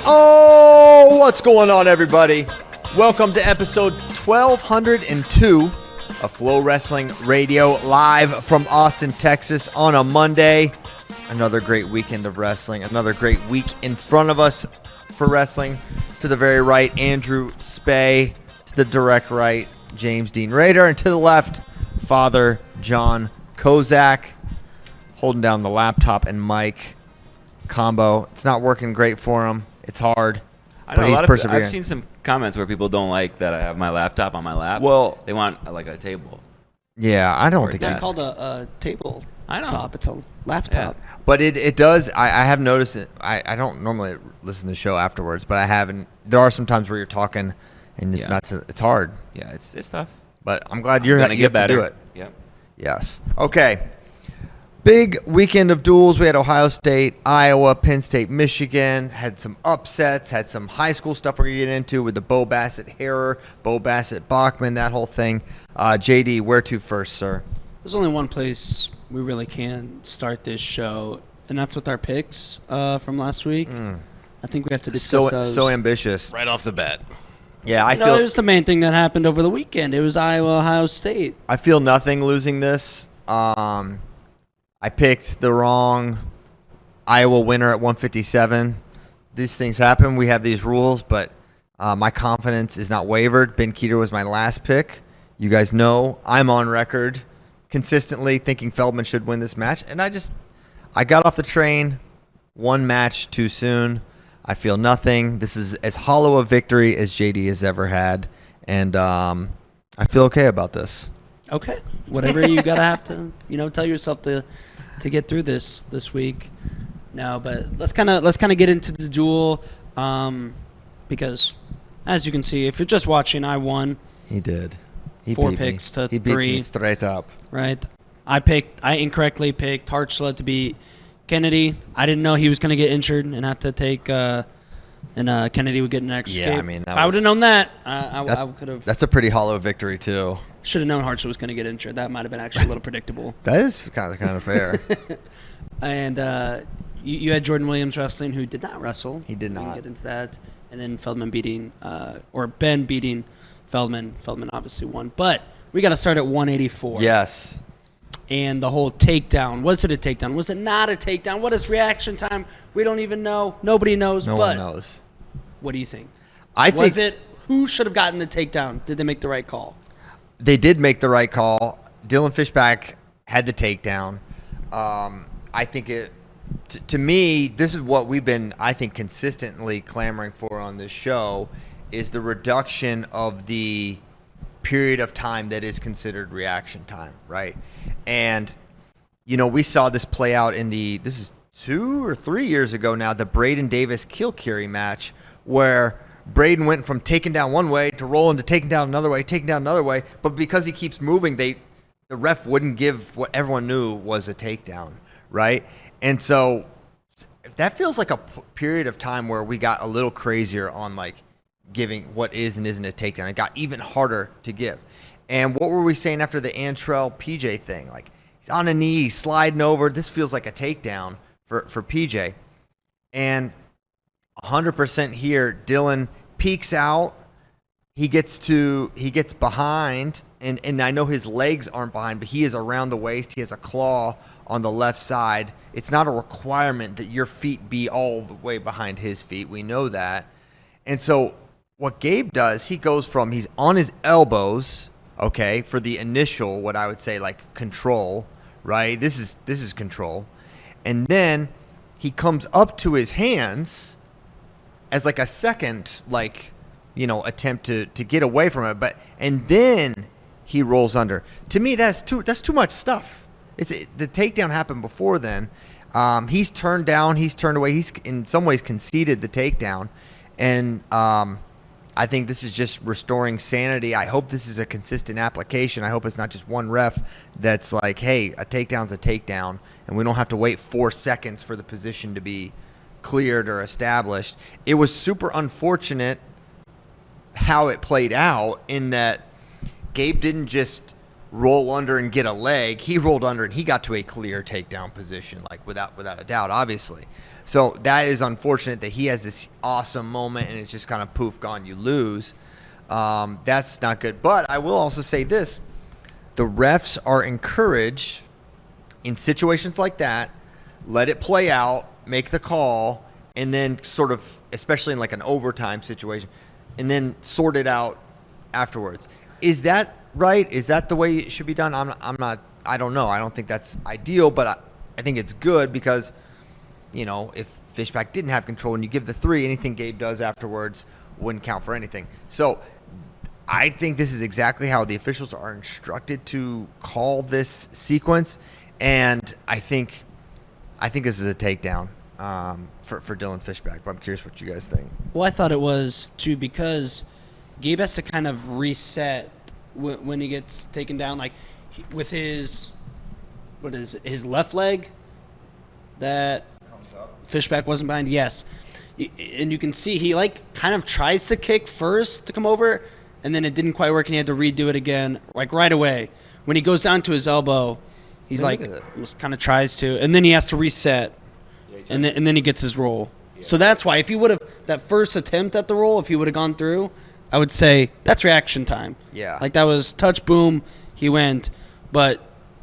Oh, what's going on, everybody? Welcome to episode 1202 of Flow Wrestling Radio, live from Austin, Texas on a Monday. Another great weekend of wrestling, another great week in front of us for wrestling. To the very right, Andrew Spey. To the direct right, James Dean Rader. And to the left, Father John Kozak, holding down the laptop and mic combo. It's not working great for him. It's hard. I know, I've seen some comments where people don't like that I have my laptop on my lap. Well, they want like a table. Yeah, I don't think it's not called a table. I know. Top. It's a laptop. Yeah. But it does. I have noticed it. I don't normally listen to the show afterwards, but I haven't. There are some times where you're talking, and it's not. It's hard. Yeah, it's tough. But I'm glad you're gonna get better. To do it. Yep. Yes. Okay. Big weekend of duels. We had Ohio State, Iowa, Penn State, Michigan. Had some upsets. Had some high school stuff we're going to get into with the Bo Bassett Harer, Bo Bassett Bachman, that whole thing. JD, where to first, sir? There's only one place we really can start this show, and that's with our picks from last week. I think we have to discuss those. So ambitious. Right off the bat. Yeah, I feel feel it was the main thing that happened over the weekend. It was Iowa, Ohio State. I feel nothing losing this. I picked the wrong Iowa winner at 157. These things happen. We have these rules, but my confidence is not wavered. Ben Keeter was my last pick. You guys know I'm on record consistently thinking Feldman should win this match, and I got off the train one match too soon. I feel nothing. This is as hollow a victory as JD has ever had, and I feel okay about this. Okay, whatever you gotta have to, tell yourself to get through this week. No, but let's kind of get into the duel, because as you can see, if you're just watching, I won. He did. He 4 beat picks me. to He beat 3. me straight up. Right. I incorrectly picked Hartzler to beat Kennedy. I didn't know he was going to get injured and have to take and Kennedy would get an extra Yeah, escape. I mean, if I would have known that, I could have. That's a pretty hollow victory too. Should have known Hartzler was going to get injured. That might have been actually a little predictable. That is kind of fair. And you had Jordan Williams wrestling, who did not wrestle. He did not. We can get into that. And then Feldman beating, or Ben beating Feldman. Feldman obviously won. But we got to start at 184. Yes. And the whole takedown. Was it a takedown? Was it not a takedown? What is reaction time? We don't even know. Nobody knows. No one knows. What do you think? Was it who should have gotten the takedown? Did they make the right call? They did make the right call. Dylan Fishback had the takedown. I think to me, this is what we've been, I think, consistently clamoring for on this show, is the reduction of the period of time that is considered reaction time, right? And, we saw this play out this is 2 or 3 years ago now, the Braden Davis Kilkerry match, where Braden went from taking down one way to rolling to taking down another way, but because he keeps moving, the ref wouldn't give what everyone knew was a takedown, right? And so that feels like a period of time where we got a little crazier on like giving what is and isn't a takedown. It got even harder to give. And what were we saying after the Antrell PJ thing? Like, he's on a knee, sliding over. This feels like a takedown for PJ. And 100% here, Dylan peeks out. He gets behind, and I know his legs aren't behind, but he is around the waist. He has a claw on the left side. It's not a requirement that your feet be all the way behind his feet. We know that. And so what Gabe does, he goes from, he's on his elbows, okay, for the initial, what I would say, like, control, right? This is control. And then he comes up to his hands as like a second, like, attempt to get away from it, and then he rolls under. To me, that's too much stuff. The takedown happened before then. He's turned down, he's turned away. He's in some ways conceded the takedown, and I think this is just restoring sanity. I hope this is a consistent application. I hope it's not just one ref that's like, hey, a takedown's a takedown, and we don't have to wait 4 seconds for the position to be cleared or established. It was super unfortunate how it played out in that Gabe didn't just roll under and get a leg. He rolled under and he got to a clear takedown position, like without a doubt, obviously. So that is unfortunate that he has this awesome moment and it's just kind of poof, gone, you lose. That's not good. But I will also say this. The refs are encouraged in situations like that, let it play out, make the call, and then sort of, especially in like an overtime situation, and then sort it out afterwards. Is that right? Is that the way it should be done? I don't know. I don't think that's ideal, but I think it's good because, you know, if Fishback didn't have control and you give the 3, anything Gabe does afterwards wouldn't count for anything. So I think this is exactly how the officials are instructed to call this sequence, and I think this is a takedown for Dylan Fishback. But I'm curious what you guys think. Well, I thought it was too because Gabe has to kind of reset when he gets taken down, like with his left leg that Fishback wasn't behind. Yes, and you can see he like kind of tries to kick first to come over, and then it didn't quite work, and he had to redo it again, like right away. When he goes down to his elbow, he's just kind of tries to, and then he has to reset, and then he gets his roll. So that's why if he would have that first attempt at the roll, if he would have gone through, I would say that's reaction time. Yeah. Like that was touch, boom, he went. But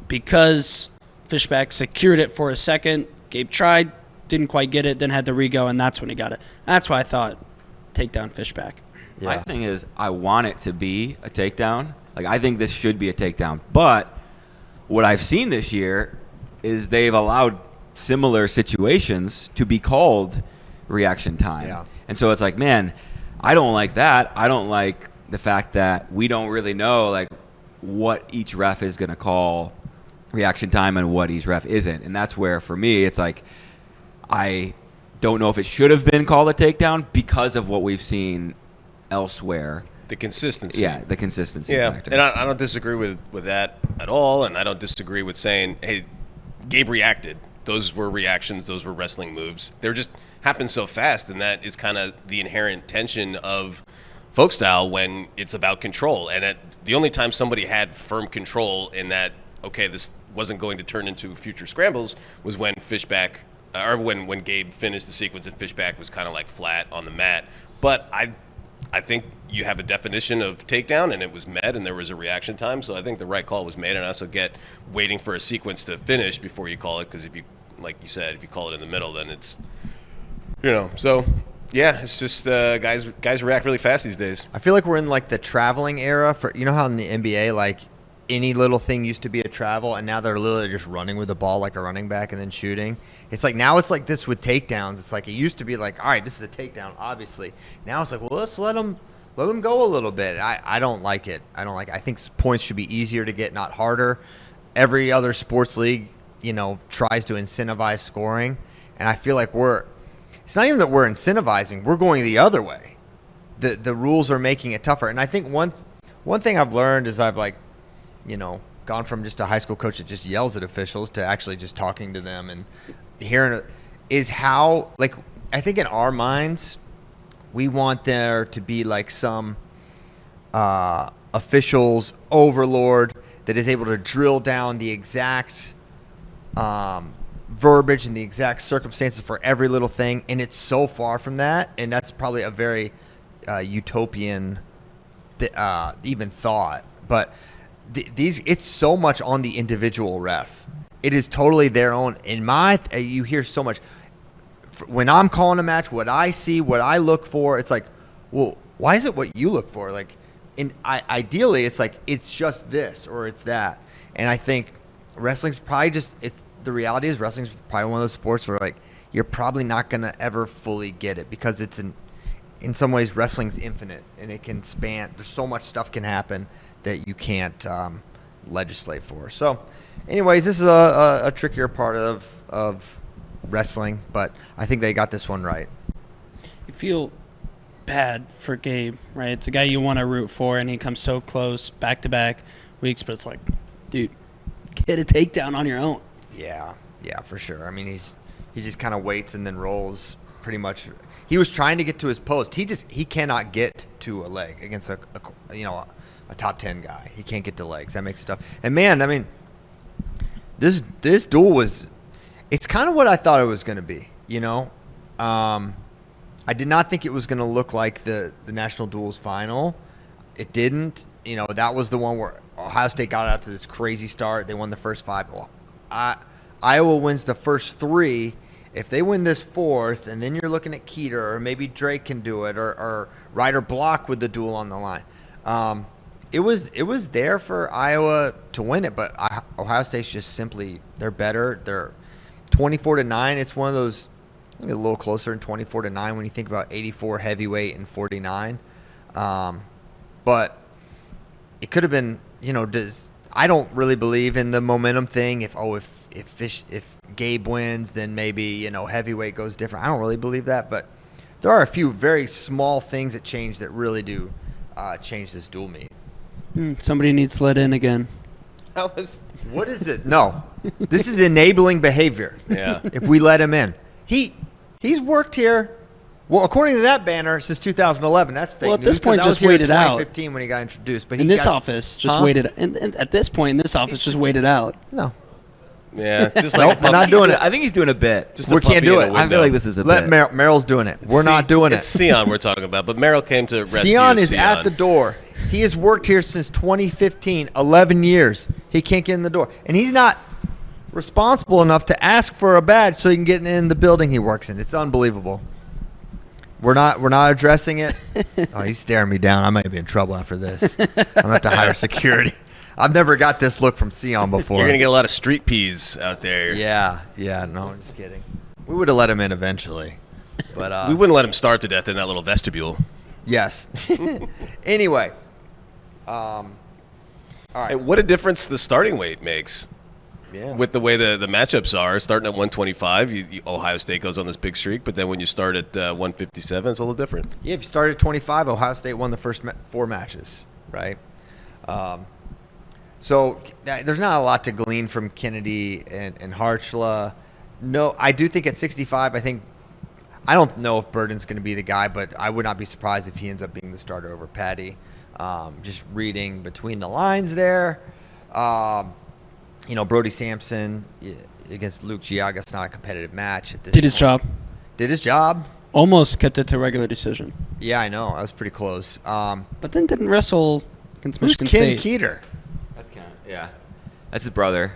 because Fishback secured it for a second, Gabe tried, didn't quite get it, then had to re-go, and that's when he got it. That's why I thought takedown Fishback. Yeah. My thing is I want it to be a takedown. Like I think this should be a takedown. But what I've seen this year is they've allowed similar situations to be called reaction time. Yeah. And so it's like, man, I don't like that. I don't like the fact that we don't really know like what each ref is going to call reaction time and what each ref isn't. And that's where, for me, it's like I don't know if it should have been called a takedown because of what we've seen elsewhere. The consistency. Yeah, the consistency factor. And I don't disagree with that at all, and I don't disagree with saying, hey, Gabe reacted. Those were reactions. Those were wrestling moves. They're just happened so fast, and that is kind of the inherent tension of folk style when it's about control. And the only time somebody had firm control in that, okay, this wasn't going to turn into future scrambles, was when Fishback, or when Gabe finished the sequence and Fishback was kind of like flat on the mat. But I think you have a definition of takedown, and it was met, and there was a reaction time. So I think the right call was made, and I also get waiting for a sequence to finish before you call it, because if you, like you said, if you call it in the middle, then it's, you know. So yeah, it's just guys react really fast these days. I feel like we're in like the traveling era for, you know how in the NBA like any little thing used to be a travel, and now they're literally just running with the ball like a running back and then shooting. It's like now it's like this with takedowns. It's like it used to be like, all right, this is a takedown, obviously. Now it's like, well, let's let them go a little bit. I don't like it. I think points should be easier to get, not harder. Every other sports league, you know, tries to incentivize scoring, and I feel like it's not even that we're incentivizing. We're going the other way. The rules are making it tougher. And I think one thing I've learned is I've like, you know, gone from just a high school coach that just yells at officials to actually just talking to them and hearing it, is how, like, I think in our minds, we want there to be like some officials overlord that is able to drill down the exact verbiage and the exact circumstances for every little thing, and it's so far from that, and that's probably a very utopian even thought. But it's so much on the individual ref. It is totally their own. You hear so much when I'm calling a match, what I see, what I look for. It's like, well, why is it what you look for? Like, ideally, it's like it's just this or it's that. And I think wrestling's probably the reality is wrestling's probably one of those sports where like you're probably not gonna ever fully get it, because it's in some ways wrestling's infinite and it can span. There's so much stuff can happen that you can't legislate for. So, anyways, this is a trickier part of wrestling, but I think they got this one right. You feel bad for Gabe, right? It's a guy you want to root for, and he comes so close back-to-back weeks, but it's like, dude, get a takedown on your own. Yeah, for sure. I mean, he just kind of waits and then rolls pretty much. He was trying to get to his post. He cannot get to a leg against a top 10 guy. He can't get to legs. That makes it tough. And man, I mean, this duel it's kind of what I thought it was going to be. I did not think it was going to look like the national duels final. It didn't. That was the one where Ohio State got out to this crazy start. They won the first 5. Iowa wins the first 3. If they win this 4th, and then you're looking at Keeter, or maybe Drake can do it, or Ryder Block with the duel on the line. It was there for Iowa to win it, but Ohio State's just simply, they're better. They're 24-9. It's one of those, a little closer than 24-9 when you think about 84 heavyweight and 49. But it could have been, I don't really believe in the momentum thing. If Gabe wins, then maybe heavyweight goes different. I don't really believe that, but there are a few very small things that change that really do change this dual meet. Somebody needs let in again. What is it? No, this is enabling behavior. Yeah. If we let him in, he's worked here. Well, according to that banner, since 2011, that's fake. Well, at news, this point, 'cause I was just here in wait it out. 2015 when he got introduced, but In this office, just waited. And at this point, in this office, just wait it out. No, Yeah, just Nope, like we're not doing it. I think he's doing a bit. Just a We can't puppy do in it. a I feel window. like this is a let bit. Merrill's doing it. We're not doing it. It's Sion we're talking about, but Merrill came to rescue Sion is at the door. He has worked here since 2015, 11 years. He can't get in the door. And he's not responsible enough to ask for a badge so he can get in the building he works in. It's unbelievable. We're not addressing it. Oh, he's staring me down. I might be in trouble after this. I'm going to have to hire security. I've never got this look from Sion before. You're going to get a lot of street peas out there. Yeah, no, I'm just kidding. We would have let him in eventually. But We wouldn't let him starve to death in that little vestibule. yes. Anyway. All right. Hey, what a difference the starting weight makes. Yeah. With the way the matchups are, starting at 125, Ohio State goes on this big streak, but then when you start at 157, it's a little different. Yeah, if you started at 25, Ohio State won the first 4 matches, right? So there's not a lot to glean from Kennedy and Harchla. No, I do think at 65, I don't know if Burden's going to be the guy, but I would not be surprised if he ends up being the starter over Patty. Just reading between the lines there. Brody Sampson against Luke Giaga, it's not a competitive match. At this Did his point. job. Did his job. Almost kept it to regular decision. Yeah, I know. I was pretty close. But then didn't wrestle against Who's Michigan Ken State. Keeter? That's kind of, yeah. That's his brother.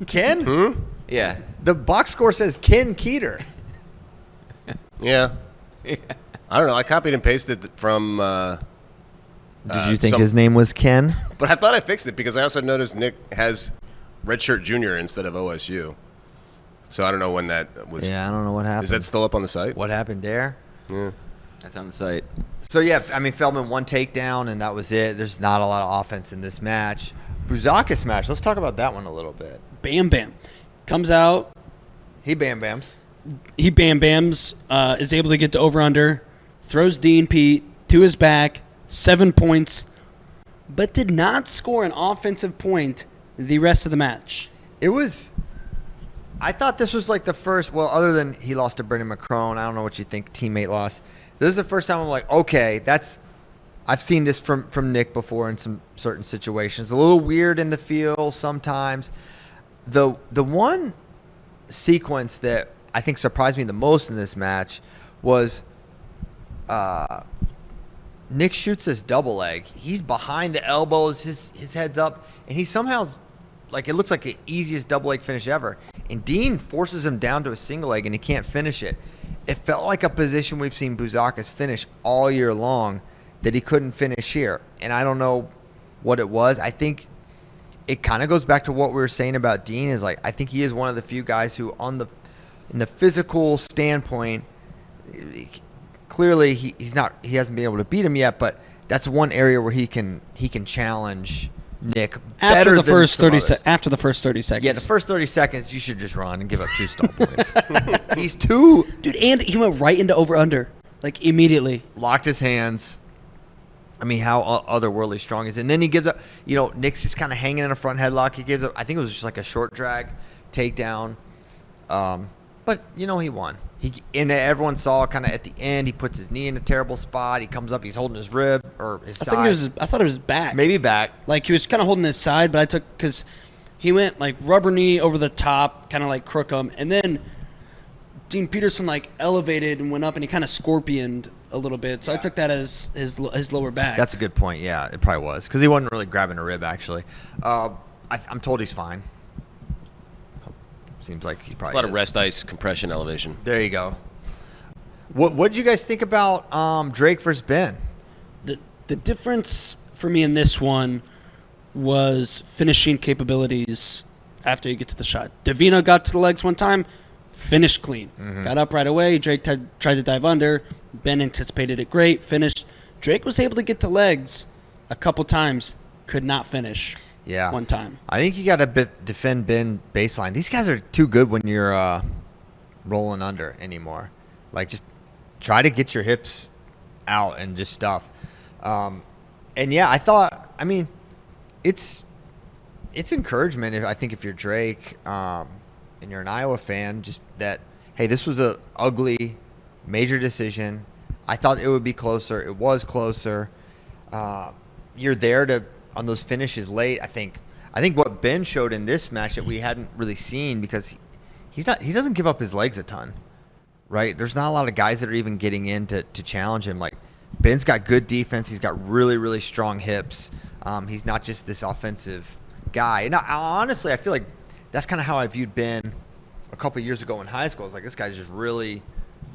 Ken? Yeah. The box score says Ken Keeter. Yeah. I don't know. I copied and pasted from. Did you think his name was Ken? But I thought I fixed it because I also noticed Nick has Redshirt Junior instead of OSU. So I don't know when that was. Yeah, I don't know what happened. Is that still up on the site? What happened there? Yeah. That's on the site. So, yeah, Feldman one takedown, and that was it. There's not a lot of offense in this match. Buzakis match. Let's talk about that one a little bit. Bam Bam. Comes out. He bam-bams. He Bam Bams. Is able to get to over-under. Throws Dean Pete to his back. 7 points. But did not score an offensive point the rest of the match. It was – I thought this was like the first – well, other than he lost to Brendan McCrone. I don't know what you think teammate lost. This is the first time I'm like, okay, that's – I've seen this from Nick before in some certain situations. A little weird in the feel sometimes. The one sequence that I think surprised me the most in this match was Nick shoots this double leg. He's behind the elbows, his head's up, and he somehow – like, it looks like the easiest double leg finish ever. And Dean forces him down to a single leg, and he can't finish it. It felt like a position we've seen Buzakis finish all year long that he couldn't finish here. And I don't know what it was. I think it kind of goes back to what we were saying about Dean is, like, I think he is one of the few guys who in the physical standpoint, clearly he hasn't been able to beat him yet, but that's one area where he can challenge Nick After the first 30 seconds. after the first 30 seconds. Yeah, the first 30 seconds, you should just run and give up 2 stall points. He's too Dude, and he went right into over-under. Like, immediately. locked his hands. I mean, how otherworldly strong is he? And then he gives up. Nick's just kind of hanging in a front headlock. He gives up. I think it was just like a short drag takedown. But he won. Everyone saw kind of at the end, he puts his knee in a terrible spot. He comes up, he's holding his rib or his side. I thought it was back. Maybe back. Like he was kind of holding his side, but because he went like rubber knee over the top, kind of like crook him, and then Dean Peterson like elevated and went up, and he kind of scorpioned a little bit. So I took that as his lower back. That's a good point. Yeah, it probably was because he wasn't really grabbing a rib actually. I'm told he's fine. Seems like he probably a lot is. of rest ice compression elevation. There you go. What did you guys think about Drake versus Ben? The difference for me in this one was finishing capabilities after you get to the shot. Davino got to the legs one time, finished clean. Got up right away. Drake tried to dive under. Ben anticipated it great, finished. Drake was able to get to legs a couple times, could not finish. Yeah. One time. I think you got to defend Ben baseline. These guys are too good when you're rolling under anymore. Like, just try to get your hips out and just stuff. And, yeah, I mean, it's encouragement, I think, if you're Drake and you're an Iowa fan, just that, hey, this was a ugly, major decision. I thought it would be closer. It was closer. You're there on those finishes late. I think what Ben showed in this match that we hadn't really seen, because he doesn't give up his legs a ton, right? There's not a lot of guys that are even getting in to challenge him. Like, Ben's got good defense. He's got really, really strong hips. He's not just this offensive guy. And honestly, I feel like that's kind of how I viewed Ben a couple years ago in high school. It's like, this guy's just really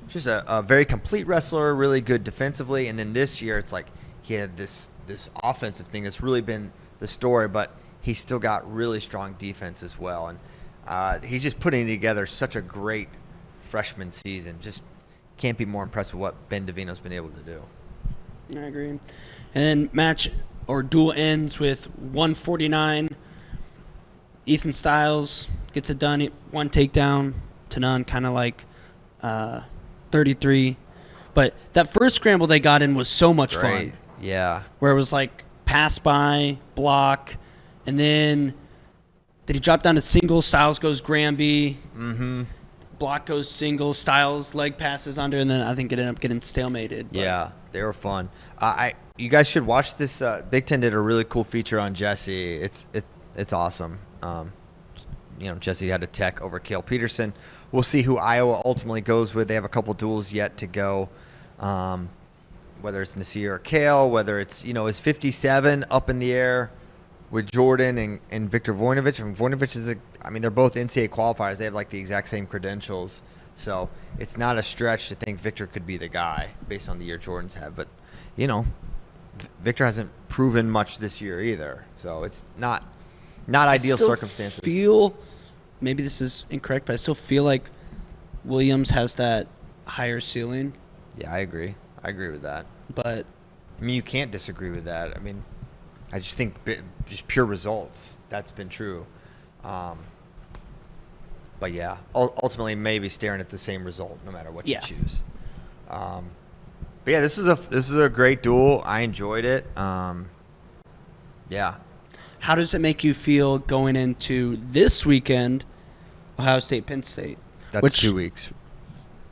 just a very complete wrestler, really good defensively. And then this year, it's like he had this offensive thing that's really been the story, but he's still got really strong defense as well. And he's just putting together such a great freshman season. Just can't be more impressed with what Ben Davino's been able to do. I agree. And then match or duel ends with 149. Ethan Styles gets it done. One takedown to none, kind of like 33. But that first scramble they got in was so much fun. Yeah. Where it was like pass by, block, and then did he drop down to single? Styles goes Granby. Block goes single. Styles leg passes under, and then I think it ended up getting stalemated. Yeah, they were fun. You guys should watch this. Big Ten did a really cool feature on Jesse. It's awesome. Jesse had a tech over Cale Peterson. We'll see who Iowa ultimately goes with. They have a couple duels yet to go. Whether it's Nasir or Cale, whether it's, is 57 up in the air with Jordan and Victor Voinovich. And Voinovich is they're both NCAA qualifiers. They have like the exact same credentials. So it's not a stretch to think Victor could be the guy based on the year Jordan's had. But, Victor hasn't proven much this year either. So it's not ideal circumstances. Maybe this is incorrect, but I still feel like Williams has that higher ceiling. Yeah, I agree. I agree with that. But you can't disagree with that. I just think just pure results, that's been true. But yeah, ultimately maybe staring at the same result no matter what you choose. But yeah, this is a great duel. I enjoyed it. Yeah. How does it make you feel going into this weekend, Ohio State, Penn State? That's 2 weeks.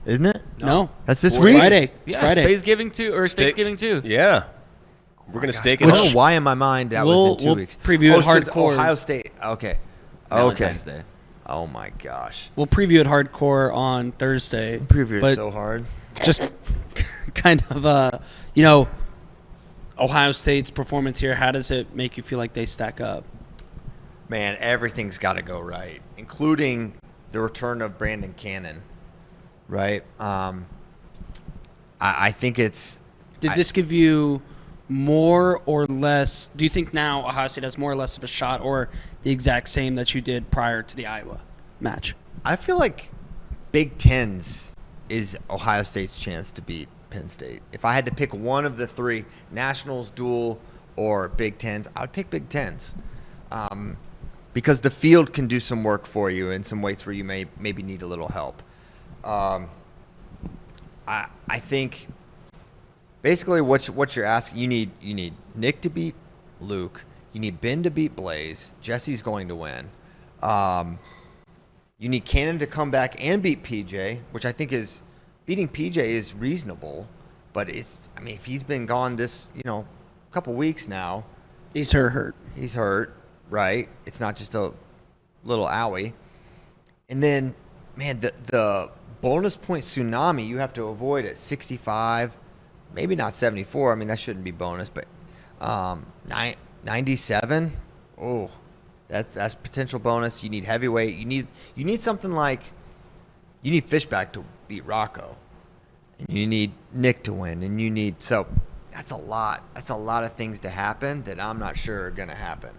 Isn't it? No. That's this It's week? Friday. It's Yeah, Friday. Spade's giving too, or State's giving too. Yeah. We're going to stake it I don't out. know why in my mind that was in 2 weeks. Preview it it's 'cause hardcore. Ohio State. Okay. Valentine's Day. Oh my gosh. We'll preview it hardcore on Thursday. Preview but is so hard. Just kind of, Ohio State's performance here, how does it make you feel like they stack up? Man, everything's got to go right, including the return of Brandon Cannon, right? I think it's... Did this give you more or less... Do you think now Ohio State has more or less of a shot, or the exact same that you did prior to the Iowa match? I feel like Big Ten's is Ohio State's chance to beat Penn State. If I had to pick one of the three, Nationals, dual, or Big Tens, I would pick Big Tens. Because the field can do some work for you in some weights where you maybe need a little help. I think basically what you're asking, you need Nick to beat Luke. You need Ben to beat Blaze. Jesse's going to win. You need Cannon to come back and beat PJ, which I think is beating PJ is reasonable. But if he's been gone this, couple weeks now. He's hurt. He's hurt, right? It's not just a little owie. And then, man, the bonus point tsunami you have to avoid at 65, maybe not 74. I mean, that shouldn't be bonus, but 97. Oh, that's potential bonus. You need heavyweight. You need something like you need Fishback to beat Rocco, and you need Nick to win, and you need that's a lot. That's a lot of things to happen that I'm not sure are gonna happen,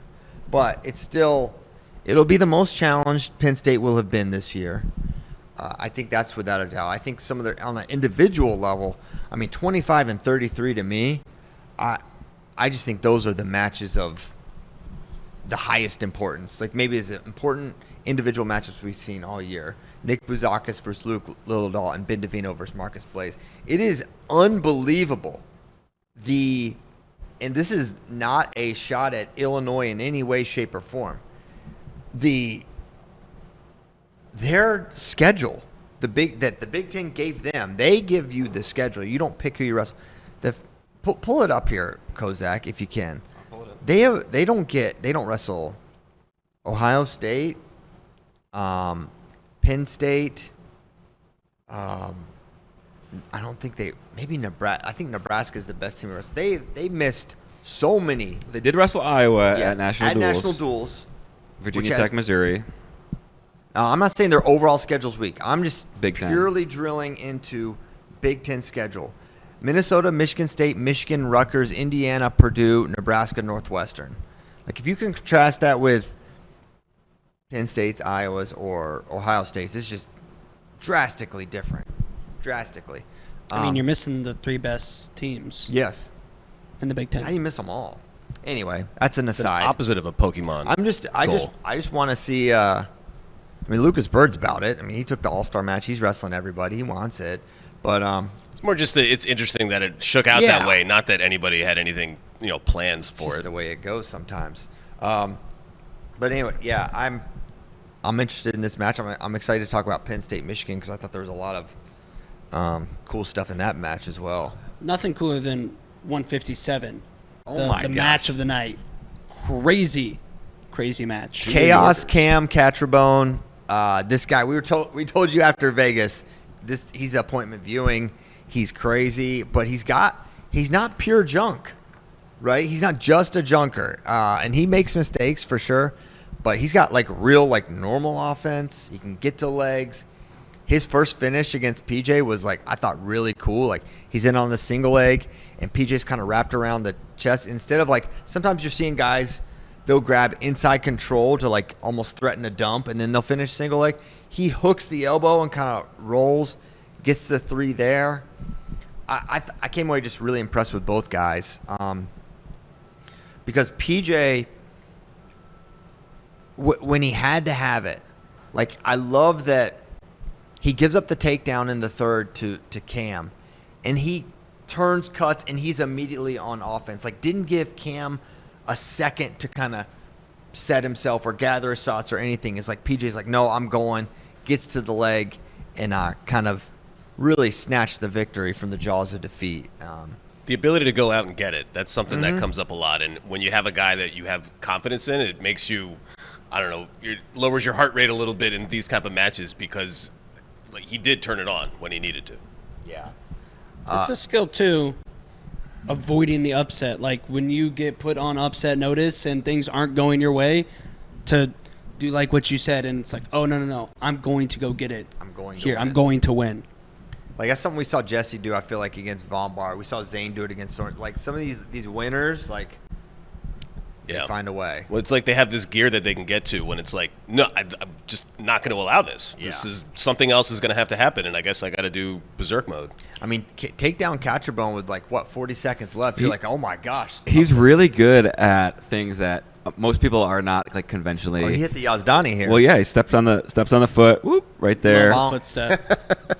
but it'll be the most challenged Penn State will have been this year. I think that's without a doubt. I think some of their on an individual level. 25 and 33 to me. I just think those are the matches of the highest importance. Like maybe as important individual matches we've seen all year. Nick Bouzakis versus Luke Lillidahl and Ben Davino versus Marcus Blaze. It is unbelievable. And this is not a shot at Illinois in any way, shape, or form. Their schedule, the Big Ten gave them. They give you the schedule. You don't pick who you wrestle. Pull it up here, Kozak, if you can. I'll pull it up. They don't wrestle Ohio State, Penn State. I don't think maybe Nebraska. I think Nebraska is the best team to wrestle. They missed so many. They did wrestle Iowa at National Duels. Virginia Tech, Missouri. I'm not saying their overall schedule's weak. I'm just Big Ten. purely drilling into Big Ten schedule. Minnesota, Michigan State, Michigan, Rutgers, Indiana, Purdue, Nebraska, Northwestern. Like if you can contrast that with Penn State's, Iowa's, or Ohio State's, it's just drastically different. Drastically. You're missing the 3 best teams Yes. in the Big Ten. How do you miss them all? Anyway, that's an aside. Opposite of a Pokemon. I just want to see. Lucas Bird's about it. He took the All-Star match. He's wrestling everybody. He wants it, but it's more just it's interesting that it shook out that way. Not that anybody had anything, plans for just it. The way it goes sometimes. But anyway, yeah, I'm interested in this match. I'm excited to talk about Penn State, Michigan because I thought there was a lot of cool stuff in that match as well. Nothing cooler than 157. The match of the night. Crazy match. Chaos Cam Catrabone. This guy, we told you after Vegas, he's appointment viewing. He's crazy, but he's not pure junk, right? He's not just a junker, and he makes mistakes for sure, but he's got real normal offense. He can get to legs. His first finish against PJ was I thought really cool. He's in on the single leg, and PJ's kind of wrapped around the chest. Instead of sometimes you're seeing guys, they'll grab inside control to almost threaten a dump, and then they'll finish single leg. He hooks the elbow and kind of rolls, gets the 3 there. I came away just really impressed with both guys because PJ, when he had to have it, I love that he gives up the takedown in the third to Cam, and he turns, cuts, and he's immediately on offense. Didn't give Cam a second to kind of set himself or gather his thoughts or anything. It's PJ's no, I'm going, gets to the leg, and kind of really snatched the victory from the jaws of defeat. The ability to go out and get it, that's something that comes up a lot. And when you have a guy that you have confidence in, it makes you, it lowers your heart rate a little bit in these type of matches because he did turn it on when he needed to. Yeah. It's a skill, too, avoiding the upset. When you get put on upset notice and things aren't going your way, to do what you said, and it's oh, no, I'm going to go get it. I'm going to win. That's something we saw Jesse do, I feel against Von Bar. We saw Zane do it against Thorne. Some of these winners, they find a way. Well, it's they have this gear that they can get to when it's no, I'm just not going to allow this. Yeah. This is something else is going to have to happen, and I guess I got to do berserk mode. Take down Catrabone with 40 seconds left. You're oh my gosh. He's really good at things that most people are not conventionally. Oh, he hit the Yazdani here. Well, yeah, he steps on the foot, whoop, right there. Footstep.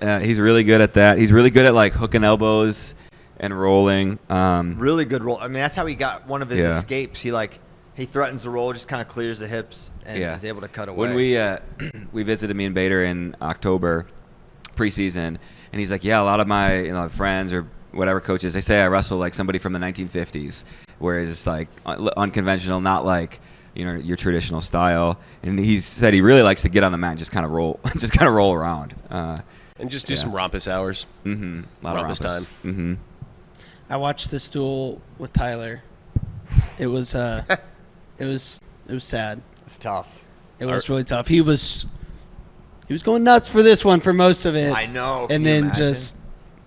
He's really good at that. He's really good at hooking elbows and rolling. Really good roll. That's how he got one of his escapes. He He threatens the roll, just kind of clears the hips, and is able to cut away. When we visited me and Bader in October preseason, and he's like, yeah, a lot of my friends or whatever coaches, they say I wrestle like somebody from the 1950s, whereas it's like unconventional, not like your traditional style. And he said he really likes to get on the mat and just kind of roll around. And just do some rompus hours. Mm-hmm. A lot rompus of time. Mm-hmm. I watched this duel with Tyler. It was it was sad. It's tough. It was really tough. He was going nuts for this one for most of it. I know. And then just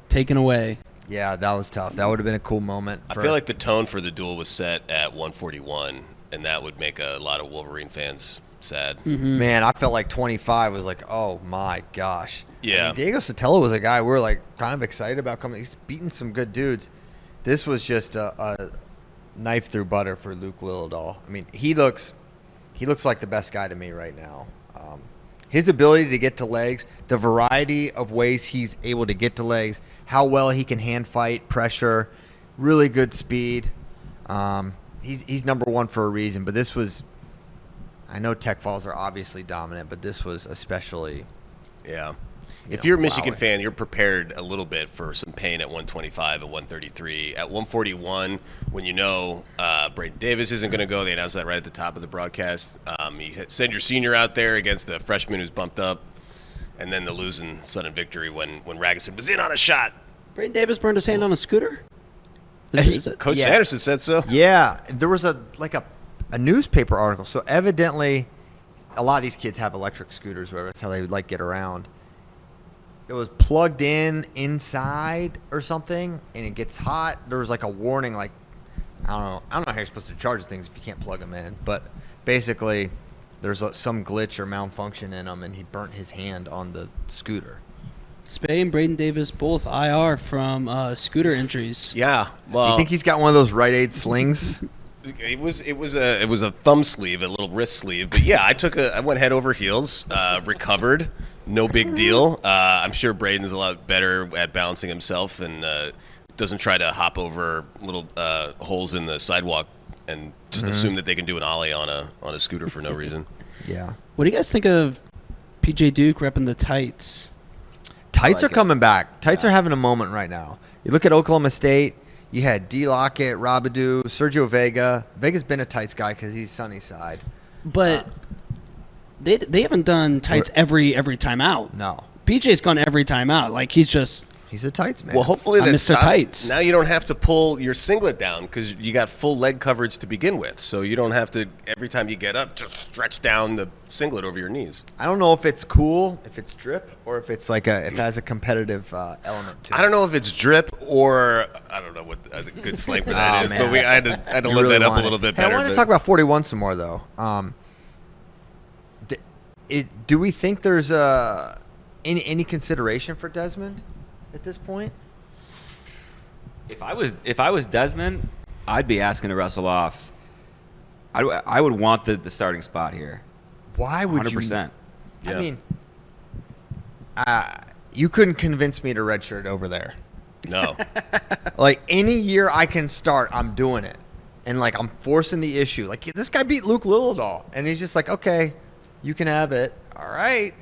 taken away. Yeah, that was tough. That would have been a cool moment. I feel like the tone for the duel was set at 141, and that would make a lot of Wolverine fans sad. Mm-hmm. Man, I felt like 25 was like, oh my gosh. Yeah. I mean, Diego Sotelo was a guy we were like kind of excited about coming. He's beating some good dudes. This was just a knife through butter for Luke Lillidahl. I mean, he looks like the best guy to me right now. His ability to get to legs, the variety of ways he's able to get to legs, how well he can hand fight, pressure, really good speed. He's number one for a reason. But this was, I know tech falls are obviously dominant, but this was especially. Yeah. If you're a Michigan wowing. fan, you're prepared a little bit for some pain at 125 and 133. At 141, when Braden Davis isn't going to go, they announced that right at the top of the broadcast. You send your senior out there against a freshman who's bumped up, and then the losing sudden victory when Ragusin was in on a shot. Braden Davis burned his hand on a scooter? Coach Sanderson said so. Yeah, there was a newspaper article. So evidently, a lot of these kids have electric scooters, whatever. That's how they would get around. It was plugged inside or something, and it gets hot. There was a warning, I don't know how you're supposed to charge things if you can't plug them in, but basically there's some glitch or malfunction in them, and he burnt his hand on the scooter. Spay and Braden Davis both IR from scooter injuries. Yeah, well, You think he's got one of those Rite Aid slings? It was a thumb sleeve, a little wrist sleeve, but yeah, I went head over heels, recovered, no big deal. I'm sure Braden's a lot better at balancing himself and doesn't try to hop over little holes in the sidewalk and just assume that they can do an ollie on a scooter for no reason. Yeah. What do you guys think of PJ Duke repping the tights? Tights are coming back. Tights are having a moment right now. You look at Oklahoma State. You had D. Lockett, Rabidou, Sergio Vega. Vega's been a tights guy because he's Sunnyside. But they haven't done tights every time out. No. PJ's gone every time out. He's a tights man. Well, hopefully I'm that Mr. Tights. Now you don't have to pull your singlet down because you got full leg coverage to begin with. So you don't have to, every time you get up, just stretch down the singlet over your knees. I don't know if it's cool, if it's drip, or if it's if it has a competitive element to it. I don't know if it's drip or I don't know what a good slang for that is, man. but I had to look that up a little bit Hey, better. I wanted to talk about 41 some more, though. Do we think there's any consideration for Desmond at this point? If I was Desmond, I'd be asking to wrestle off. I would want the starting spot here. Why would 100%. you? Yeah. I mean, you couldn't convince me to redshirt over there. No. Any year I can start, I'm doing it. And, I'm forcing the issue. This guy beat Luke Lillidahl. And he's just okay, you can have it. All right.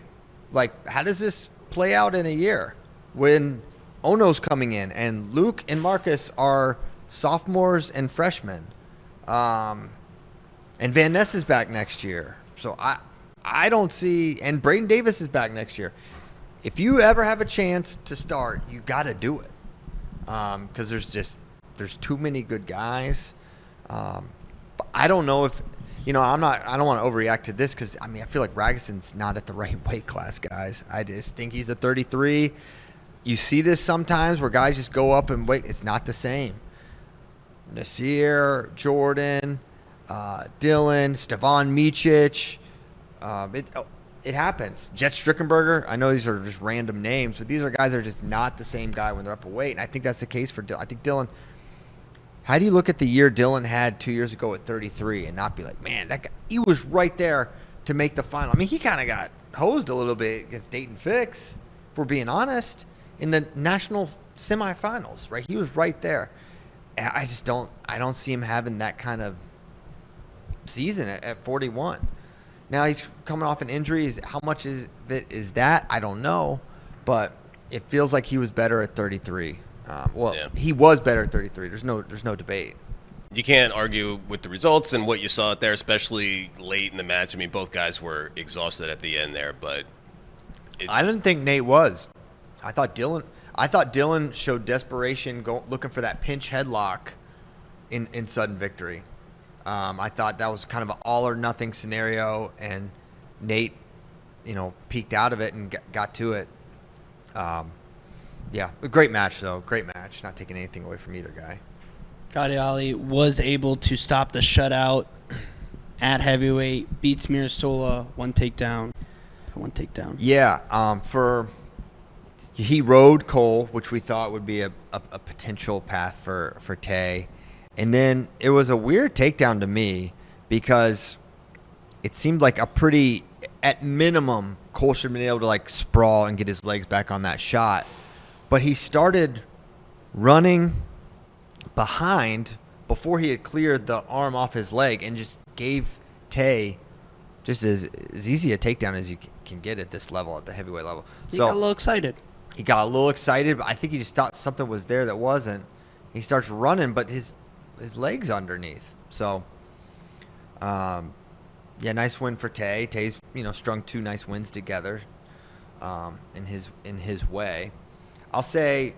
How does this play out in a year when Ono's coming in and Luke and Marcus are sophomores and freshmen? And Van Ness is back next year. So I don't see – and Braden Davis is back next year. If you ever have a chance to start, you got to do it because there's too many good guys. But I don't know if – I don't want to overreact to this because, I feel like Ragusin's not at the right weight class, guys. I just think he's a 33. You see this sometimes where guys just go up and weight. It's not the same. Nasir, Jordan, Dylan, Stevan Micic. It happens. Jet Strickenberger. I know these are just random names, but these are guys that are just not the same guy when they're up a weight. And I think that's the case for Dylan. I think Dylan. How do you look at the year Dylan had 2 years ago at 33 and not be like, man, that guy, he was right there to make the final? He kind of got hosed a little bit against Dayton Fix, if we're being honest, in the national semifinals, right? He was right there. I don't see him having that kind of season at 41. Now he's coming off an injury. How much is that? I don't know, but it feels like he was better at 33. He was better at 33. There's no debate. You can't argue with the results and what you saw out there, especially late in the match. I mean, both guys were exhausted at the end there, but I didn't think Nate was. I thought Dylan showed desperation, looking for that pinch headlock in sudden victory. I thought that was kind of an all or nothing scenario, and Nate, peeked out of it and got to it. A great match though. Great match. Not taking anything away from either guy. Gadi Ali was able to stop the shutout at heavyweight, beats Mirasola, one takedown. Yeah. He rode Cole, which we thought would be a potential path for Tay. And then it was a weird takedown to me because it seemed like at minimum, Cole should have been able to sprawl and get his legs back on that shot. But he started running behind before he had cleared the arm off his leg and just gave Tay just as easy a takedown as you can get at this level, at the heavyweight level. He got a little excited. But I think he just thought something was there that wasn't. He starts running, but his legs underneath. So, nice win for Tay. Tay's strung two nice wins together, in his way. I'll say,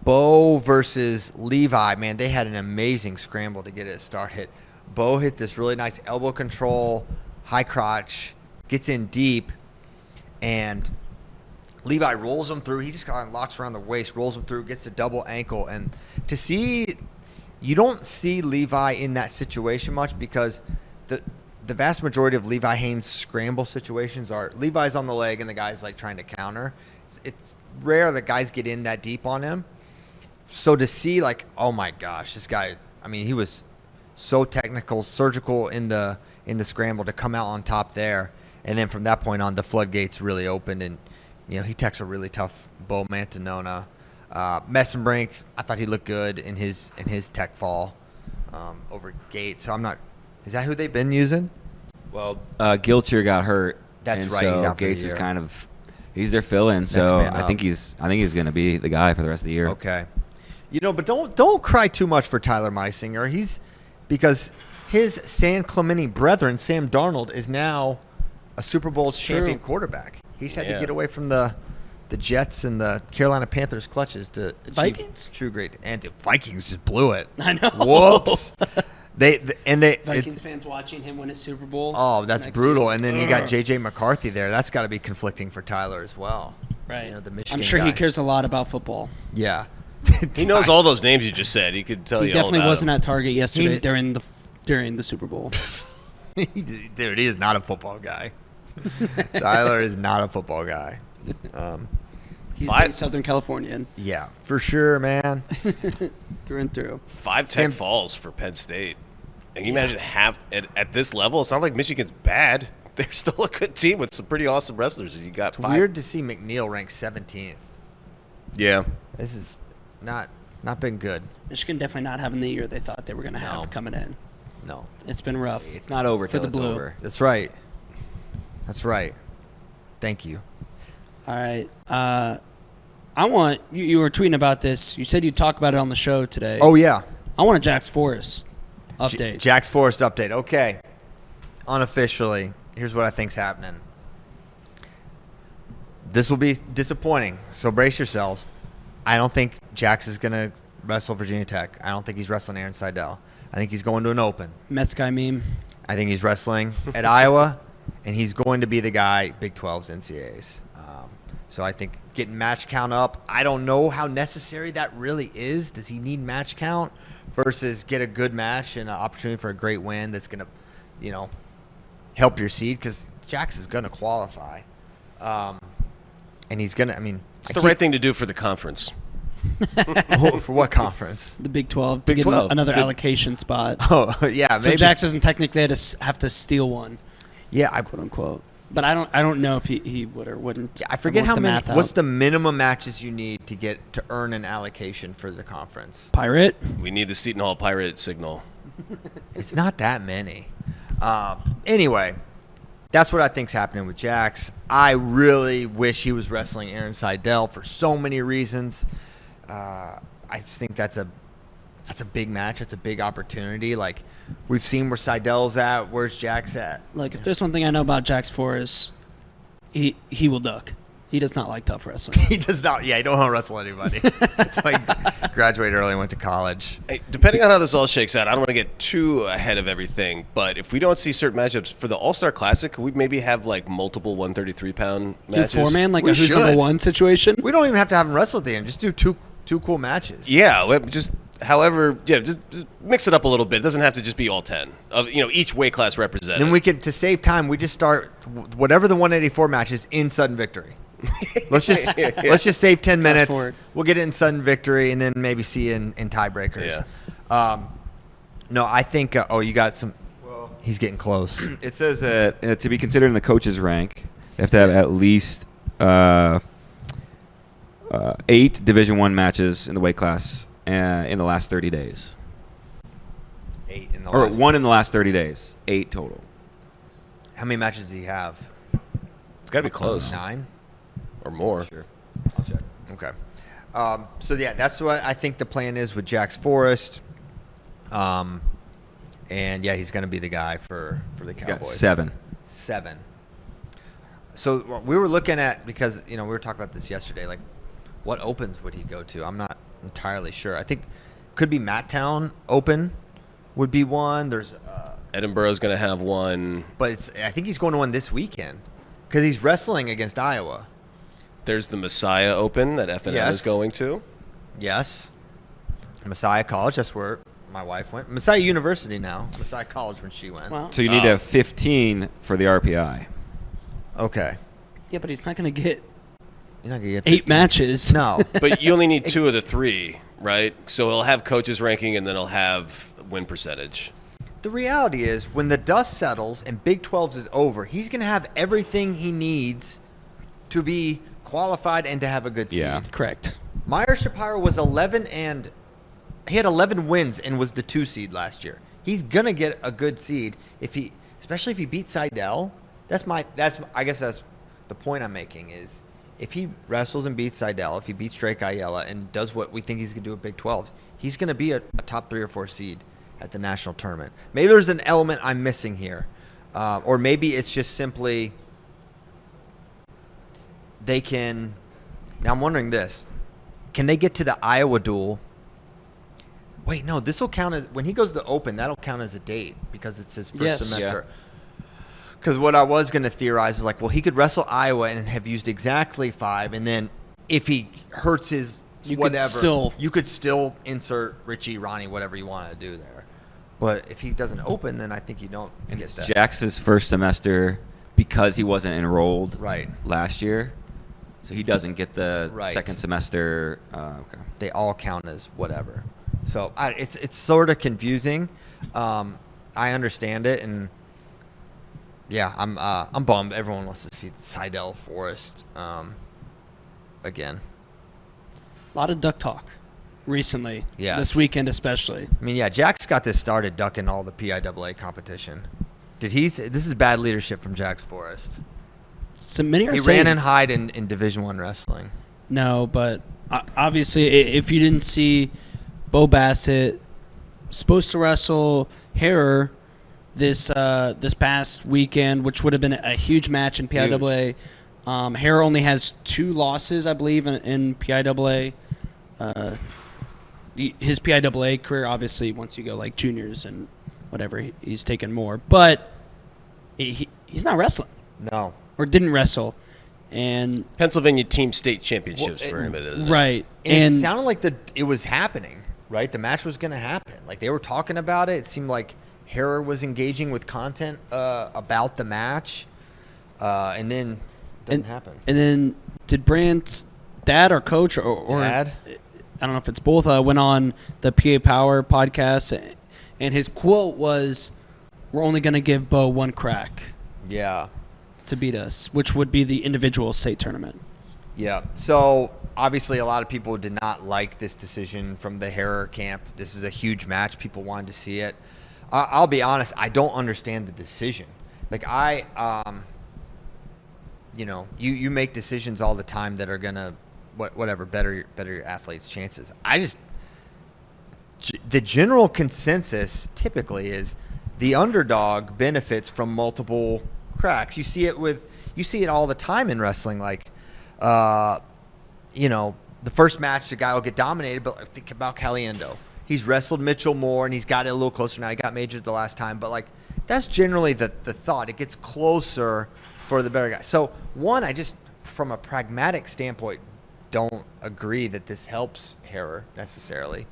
Bo versus Levi. Man, they had an amazing scramble to get it started. Bo hit this really nice elbow control, high crotch, gets in deep, and Levi rolls him through. He just kind of locks around the waist, rolls him through, gets the double ankle. And you don't see Levi in that situation much because the vast majority of Levi Haynes' scramble situations are Levi's on the leg and the guy's trying to counter. It's rare that guys get in that deep on him. So to see oh my gosh, this guy, he was so technical, surgical in the scramble to come out on top there. And then from that point on, the floodgates really opened, and he takes a really tough Bo Mantanona. Messenbrink, I thought he looked good in his tech fall over Gates. So I'm not. Is that who they've been using? Well, Gilcher got hurt. That's and right. So he's out for Gates the year. is kind of he's their fill-in. So I think he's going to be the guy for the rest of the year. Okay. But don't cry too much for Tyler Meisinger. Because his San Clemente brethren, Sam Darnold, is now a Super Bowl champion quarterback. He's had to get away from the Jets and the Carolina Panthers clutches to achieve Vikings? true great. And the Vikings just blew it. I know. Whoops. Vikings fans watching him win a Super Bowl. Oh, that's brutal. Year. And then you got J.J. McCarthy there. That's got to be conflicting for Tyler as well. Right. The Michigan I'm sure guy. he cares a lot about football. Yeah. He knows all those names you just said. He could tell He you all definitely about wasn't them. at Target yesterday during the Super Bowl. Dude, he is not a football guy. Tyler is not a football guy. He's a Southern Californian. Yeah, for sure, man. Through and through. 5 tech falls for Penn State. And can you imagine at this level? It's not like Michigan's bad. They're still a good team with some pretty awesome wrestlers. And you got it's weird to see McNeil ranked 17th. Yeah. This is not been good. Michigan definitely not having the year they thought they were going to have coming in. No. It's been rough. It's not over for till the it's Blue. over. That's right. Thank you. All right. I want you were tweeting about this. You said you'd talk about it on the show today. Oh, yeah. I want a Jax Forrest update. Jax Forrest update. Okay. Unofficially, here's what I think's happening. This will be disappointing, so brace yourselves. I don't think Jax is going to wrestle Virginia Tech. I don't think he's wrestling Aaron Seidel. I think he's going to an open. Mets guy meme. I think he's wrestling at Iowa, and he's going to be the guy, Big 12's NCAAs. So I think getting match count up, I don't know how necessary that really is. Does he need match count versus get a good match and an opportunity for a great win that's going to, help your seed? Because Jax is going to qualify. And he's going to, it's the right thing to do for the conference. For what conference? The Big 12. Big to get 12. another allocation spot. Oh, yeah. So maybe. Jax doesn't technically have to steal one. Yeah, quote unquote. But I don't know if he would or wouldn't. I forget work how the many. math out. What's the minimum matches you need to get to earn an allocation for the conference? Pirate? We need the Seton Hall Pirate signal. It's not that many. Anyway, that's what I think's happening with Jax. I really wish he was wrestling Aaron Seidel for so many reasons. I just think that's a big match. It's a big opportunity. Like, we've seen where Seidel's at. Where's Jax at? Like, if there's one thing I know about Jax Forrest, he will duck. He does not like tough wrestling. He does not. Yeah, he don't want to wrestle anybody. It's like graduated early and went to college. Hey, depending on how this all shakes out, I don't want to get too ahead of everything, but if we don't see certain matchups for the All-Star Classic, could we maybe have like multiple 133-pound matches? Do four-man, like We a who's should. number one situation? We don't even have to have him wrestle at the end. Just do two cool matches. Yeah, just however, just mix it up a little bit. It doesn't have to just be all 10 of each weight class represented. Then we can, to save time, we just start whatever the 184 match is in sudden victory. Let's just save 10 minutes. forward. We'll get it in sudden victory and then maybe see in tiebreakers. Yeah. No, I think. You got some. He's getting close. It says that to be considered in the coaches rank, you have to have at least 8 Division I matches in the weight class in the last 30 days. 8 in the Or last. 1 in the last 30 days. 8 total. How many matches does he have? It's got to be close 9 or more. Sure. I'll check. Okay. So yeah, that's what I think the plan is with Jax Forrest. And yeah, he's going to be the guy for the He's Cowboys. got 7. 7. So we were looking at, because we were talking about this yesterday, like what opens would he go to? I'm not entirely sure. I think could be Matttown Open would be one. There's Edinburgh's going to have one. but I think he's going to one this weekend because he's wrestling against Iowa. There's the Messiah Open that FNL Yes. is going to. Yes. Messiah College, that's where my wife went. Messiah University now. Messiah College when she went. Well, So you need to have 15 for the RPI. Okay. yeah, but he's not going to get You're not going to get 8 15. matches. No. But you only need 2 of the 3, right? So he'll have coaches ranking and then he'll have win percentage. The reality is, when the dust settles and Big 12s is over, he's going to have everything he needs to be qualified and to have a good seed. Yeah. Correct. Meyer Shapiro was 11 and he had 11 wins and was the 2 seed last year. He's going to get a good seed especially if he beats Seidel. I guess that's the point I'm making is if he wrestles and beats Seidel, if he beats Drake Ayala and does what we think he's going to do at Big 12, he's going to be a top 3 or 4 seed at the national tournament. Maybe there's an element I'm missing here. Or maybe it's just simply they can. Now I'm wondering this. Can they get to the Iowa duel? Wait, no, this will count as, when he goes to the Open, that'll count as a date because it's his first Yes. semester. Because what I was going to theorize is like, well, he could wrestle Iowa and have used exactly 5, and then if he hurts his You could whatever, you could still- still insert Richie, Ronnie, whatever you want to do there. But if he doesn't open, then I think you don't And get it's that. Jax's first semester because he wasn't enrolled Right. last year. So he doesn't get the Right. second semester. Okay. They all count as whatever. So it's sort of confusing. I understand it, and yeah, I'm bummed. Everyone wants to see Seidel Forrest again. A lot of duck talk recently. Yes. This weekend especially. I mean, yeah, Jax got this started ducking all the PIAA competition. This is bad leadership from Jax Forrest. So many are He saying, ran and hide in Division I wrestling. No, but obviously, if you didn't see Bo Bassett supposed to wrestle Harer this past weekend, which would have been a huge match in PIAA. Harer only has 2 losses, I believe, in PIAA. His PIAA career, obviously, once you go like juniors and whatever, he's taken more. But he's not wrestling No. or didn't wrestle. And Pennsylvania team state championships for him. right. And it sounded like it was happening, right? The match was going to happen. Like they were talking about it. It seemed like Harer was engaging with content about the match, and then didn't happen. And then did Brandt's dad or coach or Dad? I don't know if it's both, went on the PA Power podcast, and his quote was, "We're only going to give Bo one crack." Yeah. to beat us, which would be the individual state tournament. Yeah. So obviously, a lot of people did not like this decision from the Harer camp. This is a huge match. People wanted to see it. I'll be honest. I don't understand the decision. Like you make decisions all the time that are gonna whatever better your athletes' chances. The general consensus typically is the underdog benefits from multiple cracks. You see it all the time in wrestling. Like, the first match the guy will get dominated, but think about Caliendo. He's wrestled Mitchell more, and he's got it a little closer now. He got majored the last time, but like that's generally the thought. It gets closer for the better guy. So one, I just from a pragmatic standpoint don't agree that this helps Harer necessarily.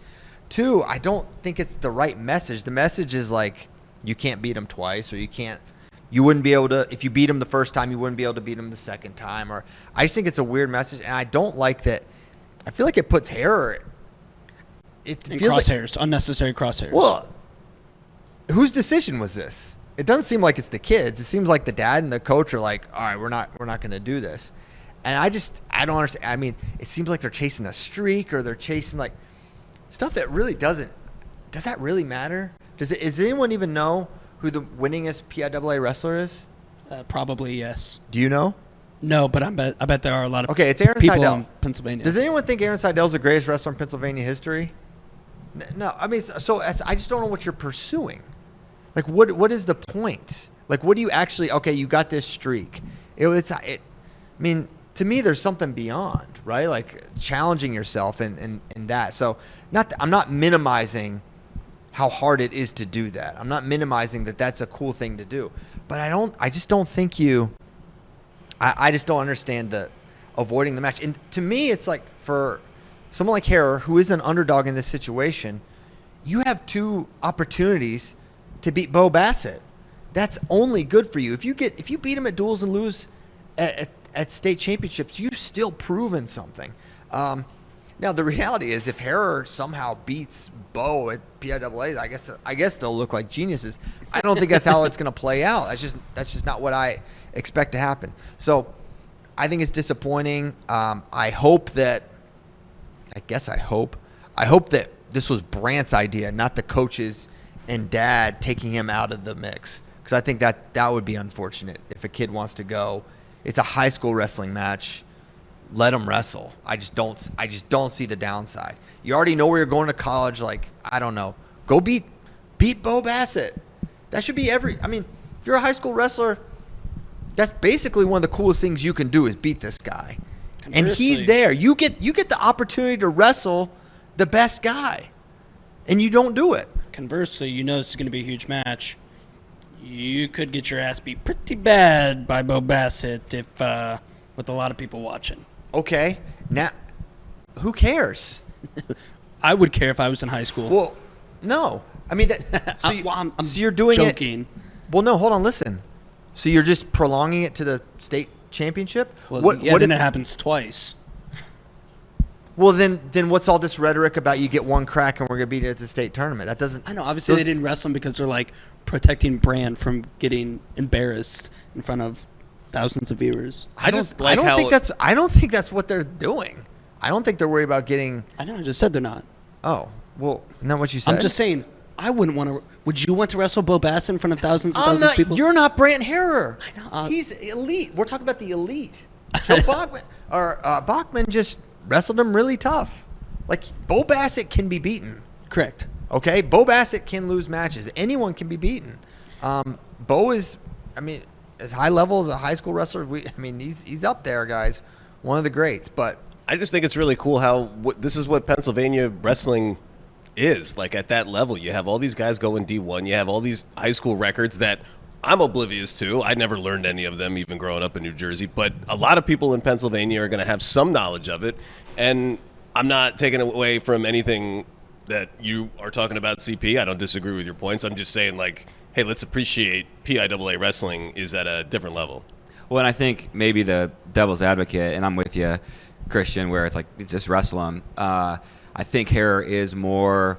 Two, I don't think it's the right message. The message is like you can't beat him twice, or you wouldn't be able to, if you beat him the first time, you wouldn't be able to beat him the second time. Or I just think it's a weird message, and I don't like that. I feel like it puts Harer. It And feels crosshairs, unnecessary crosshairs. Well, whose decision was this? It doesn't seem like it's the kids. It seems like the dad and the coach are like, all right, we're not going to do this. And I don't understand. I mean, it seems like they're chasing a streak, or they're chasing like stuff that really doesn't. Does that really matter? Does anyone even know who the winningest PIAA wrestler is? Probably yes. Do you know? No, but I bet there are a lot of Okay, it's Aaron people Seidel. in Pennsylvania. Does anyone think Aaron Seidel's the greatest wrestler in Pennsylvania history? No. I mean, I just don't know what you're pursuing. Like, what is the point? Like, what do you actually? Okay, you got this streak. I mean, to me, there's something beyond, right? Like challenging yourself and that. So, I'm not minimizing how hard it is to do that. I'm not minimizing that that's a cool thing to do. But I just don't think I just don't understand the avoiding the match. And to me, it's like for someone like Harer, who is an underdog in this situation, you have two opportunities to beat Bo Bassett. That's only good for you. If you beat him at duels and lose at state championships, you've still proven something. Now the reality is, if Harer somehow beats Bo at PIAA, I guess they'll look like geniuses. I don't think that's how it's going to play out. That's just not what I expect to happen. So I think it's disappointing. I hope that this was Brandt's idea, not the coaches and dad taking him out of the mix, because I think that would be unfortunate if a kid wants to go. It's a high school wrestling match. Let them wrestle. I just don't see the downside. You already know where you're going to college. Like, I don't know. Go beat Bo Bassett. That should be I mean, if you're a high school wrestler, that's basically one of the coolest things you can do is beat this guy. And he's there. You get the opportunity to wrestle the best guy, and you don't do it. Conversely, you know this is going to be a huge match. You could get your ass beat pretty bad by Bo Bassett if with a lot of people watching. Okay, now who cares? I would care if I was in high school. Well, no. I mean, so you're doing joking. it. Well, no, hold on, listen. So you're just prolonging it to the state championship? Well, what then it happens twice. Well, then what's all this rhetoric about you get one crack and we're going to beat it at the state tournament? That doesn't. I know. Obviously, they didn't wrestle him because they're like protecting Brandt from getting embarrassed in front of thousands of viewers. I don't think that's what they're doing. I don't think they're worried about getting. I know. I just said they're not. Oh, well, isn't that what you said? I'm just saying. I wouldn't want to. Would you want to wrestle Bo Bassett in front of thousands and thousands of people? You're not Brandt Harer. I know. He's elite. We're talking about the elite. Joe Bachman just wrestled him really tough. Like, Bo Bassett can be beaten. Correct. Okay? Bo Bassett can lose matches. Anyone can be beaten. Bo is, as high level as a high school wrestler, he's up there, guys. One of the greats. But I just think it's really cool how this is what Pennsylvania wrestling is. Like, at that level, you have all these guys going D1. You have all these high school records that I'm oblivious to. I never learned any of them, even growing up in New Jersey. But a lot of people in Pennsylvania are going to have some knowledge of it. And I'm not taking away from anything that you are talking about, CP. I don't disagree with your points. I'm just saying, like, hey, let's appreciate PIAA wrestling is at a different level. Well, and I think maybe the devil's advocate, and I'm with you, Christian, where it's like, just wrestle him. I think Harer is more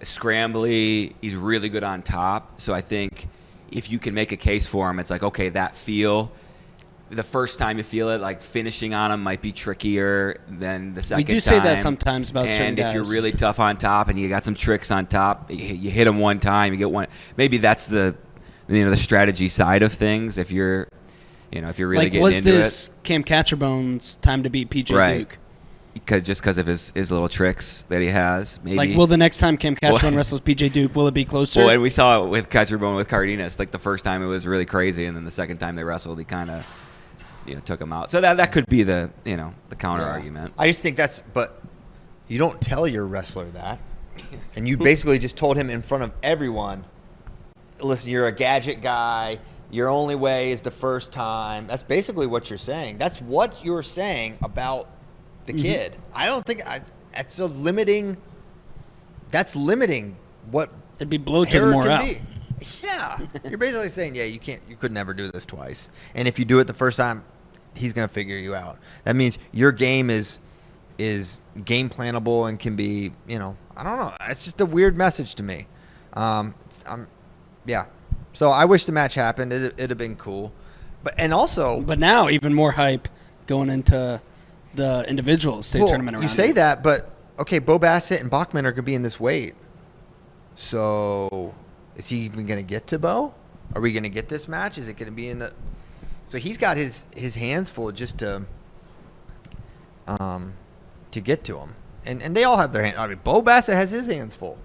scrambly. He's really good on top. So I think if you can make a case for him, it's like, okay, that feel the first time you feel it, like finishing on him might be trickier than the second time. We do say that sometimes about certain guys. And if you're really tough on top and you got some tricks on top, you hit him one time, you get one. Maybe that's the strategy side of things. If you're really like, getting was into this Cam Catcherbone's time to beat PJ Duke? Just because of his little tricks that he has, maybe. Like, will the next time Cam Catcherbone wrestles PJ Duke, will it be closer? Well, and we saw it with Catcherbone with Cardenas. Like the first time it was really crazy, and then the second time they wrestled, he kind of took him out. So that could be the counter argument. I just think but you don't tell your wrestler that, and you basically just told him in front of everyone, listen, you're a gadget guy. Your only way is the first time. That's basically what you're saying. That's what you're saying about the kid. I don't think that's limiting what it'd be blow to the morale. Yeah, you're basically saying, you could never do this twice, and if you do it the first time, he's gonna figure you out. That means your game is game plannable and can be, I don't know. It's just a weird message to me. Yeah. So I wish the match happened. It'd have been cool, but now even more hype going into the individual state tournament around. You say that, but okay, Bo Bassett and Bachman are going to be in this weight. So is he even going to get to Bo? Are we going to get this match? Is it going to be in the... So he's got his hands full just to get to him. And they all have their hands... I mean, Bo Bassett has his hands full.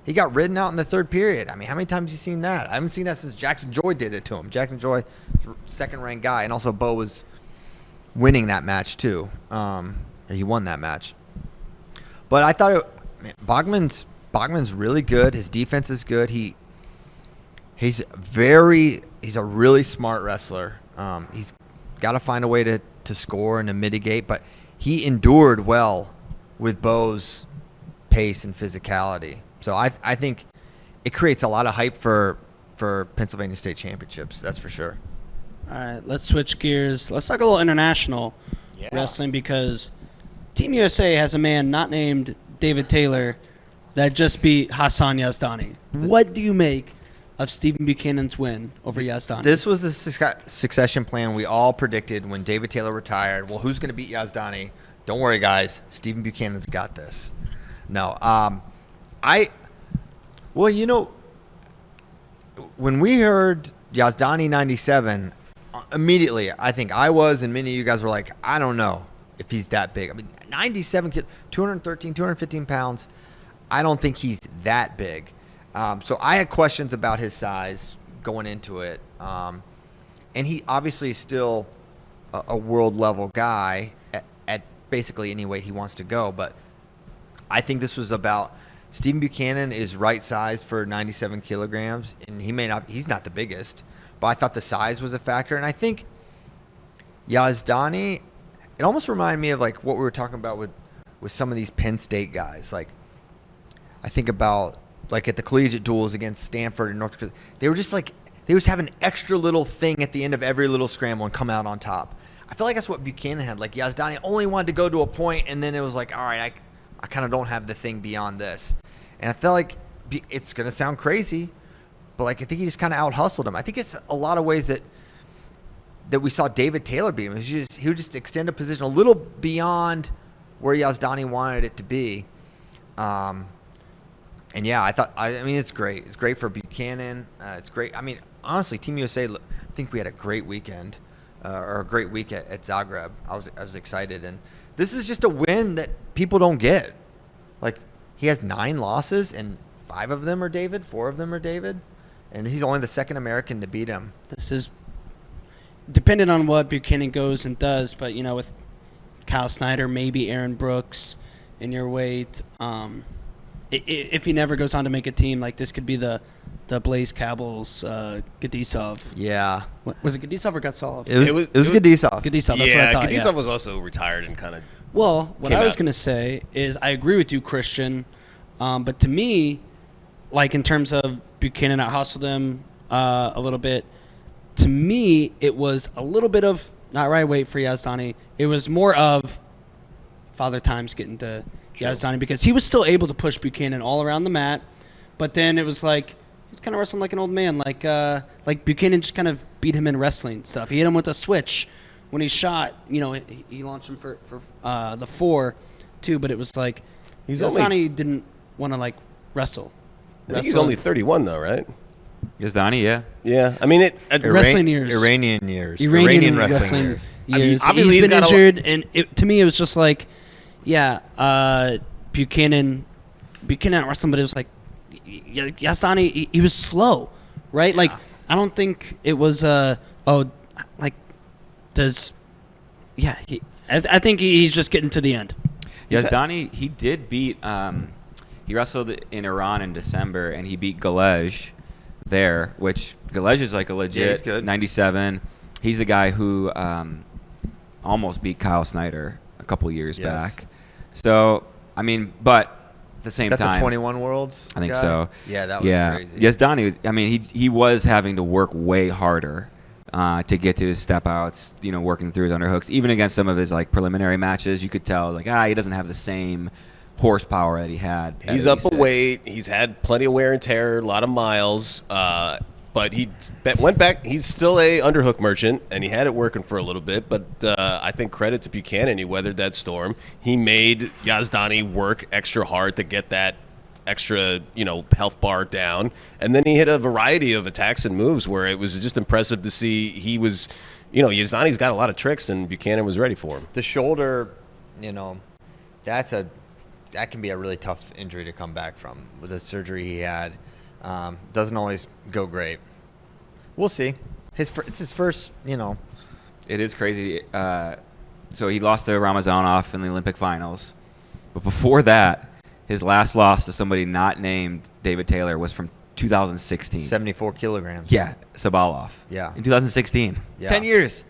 He got ridden out in the third period. I mean, how many times have you seen that? I haven't seen that since Jackson Joy did it to him. Jackson Joy, second-ranked guy, and also Bo was winning that match too. He won that match. But I thought Bachman's really good. His defense is good. He's a really smart wrestler. He's got to find a way to score and to mitigate, but he endured well with Bo's pace and physicality. So I think it creates a lot of hype for Pennsylvania State Championships. That's for sure. All right, let's switch gears. Let's talk a little international wrestling, because Team USA has a man not named David Taylor that just beat Hassan Yazdani. What do you make of Stephen Buchanan's win over Yazdani? This was the succession plan we all predicted when David Taylor retired. Well, who's going to beat Yazdani? Don't worry, guys. Stephen Buchanan's got this. No. When we heard Yazdani 97, immediately, I think I was, and many of you guys were like, I don't know if he's that big. I mean, 97 kilos, 213, 215 pounds. I don't think he's that big. So I had questions about his size going into it. And he obviously is still a world-level guy at basically any weight he wants to go. But I think this was about Stephen Buchanan is right-sized for 97 kilograms, and he's not the biggest. But I thought the size was a factor. And I think Yazdani, it almost reminded me of like what we were talking about with some of these Penn State guys. Like, I think about like at the collegiate duels against Stanford and North Dakota, they were just like, they just have an extra little thing at the end of every little scramble and come out on top. I feel like that's what Buchanan had. Like, Yazdani only wanted to go to a point, and then it was like, all right, I kind of don't have the thing beyond this. And I felt like it's going to sound crazy, but like I think he just kind of out-hustled him. I think it's a lot of ways that we saw David Taylor beat him. He would just extend a position a little beyond where Yazdani wanted it to be. And yeah, I mean, it's great. It's great for Buchanan. It's great. I mean, honestly, Team USA, I think we had a great weekend, or a great week at Zagreb. I was excited. And this is just a win that people don't get. Like, he has 9 losses, and 4 of them are David. And he's only the second American to beat him. This is dependent on what Buchanan goes and does, but, you know, with Kyle Snyder, maybe Aaron Brooks in your weight, if he never goes on to make a team, like this could be the Blaze Cabell's Gadisov. Yeah. Was it Gadisov or Gatsov? It was Gadisov. Gadisov, that's what I thought. Gadisov was also retired and kind of... Well, what I was going to say is I agree with you, Christian, but to me, like in terms of Buchanan out-hustled him a little bit, to me, it was a little bit of not right weight for Yazdani. It was more of Father Time's getting to Yazdani, because he was still able to push Buchanan all around the mat, but then it was like he's kind of wrestling like an old man. Like Buchanan just kind of beat him in wrestling stuff. He hit him with a switch when he shot. You know, he launched him for the 4 too. But it was like Yazdani didn't want to like wrestle. I think he's only 31 though, right? Yazdani, yeah. Yeah, I mean wrestling years. Iranian years. Iranian wrestling years. years. I mean, obviously he's been got injured, and to me it was just like, Buchanan wrestling, but it was like Yazdani. He was slow, right? Yeah. Like I don't think it was I think he's just getting to the end. Yazdani, he did beat. He wrestled in Iran in December, and he beat Galej there, which Galej is like a legit 97. He's the guy who almost beat Kyle Snyder a couple years back. So, I mean, but at the same Is that time, the 21 Worlds I think guy? so. Yeah, that was crazy. Yazdani, I mean, he was having to work way harder to get to his step outs, you know, working through his underhooks. Even against some of his like preliminary matches, you could tell like he doesn't have the same horsepower that he had. He's up a weight. He's had plenty of wear and tear, a lot of miles. But he went back. He's still a underhook merchant, and he had it working for a little bit. But I think credit to Buchanan, he weathered that storm. He made Yazdani work extra hard to get that extra, health bar down. And then he hit a variety of attacks and moves where it was just impressive to see. He was, Yazdani's got a lot of tricks, and Buchanan was ready for him. The shoulder, that can be a really tough injury to come back from. With the surgery he had, doesn't always go great. We'll see. It's his first, It is crazy. So he lost to Ramazanov in the Olympic finals. But before that, his last loss to somebody not named David Taylor was from 2016. 74 kilograms. Yeah, Sabalov. Yeah. In 2016. Yeah. 10 years.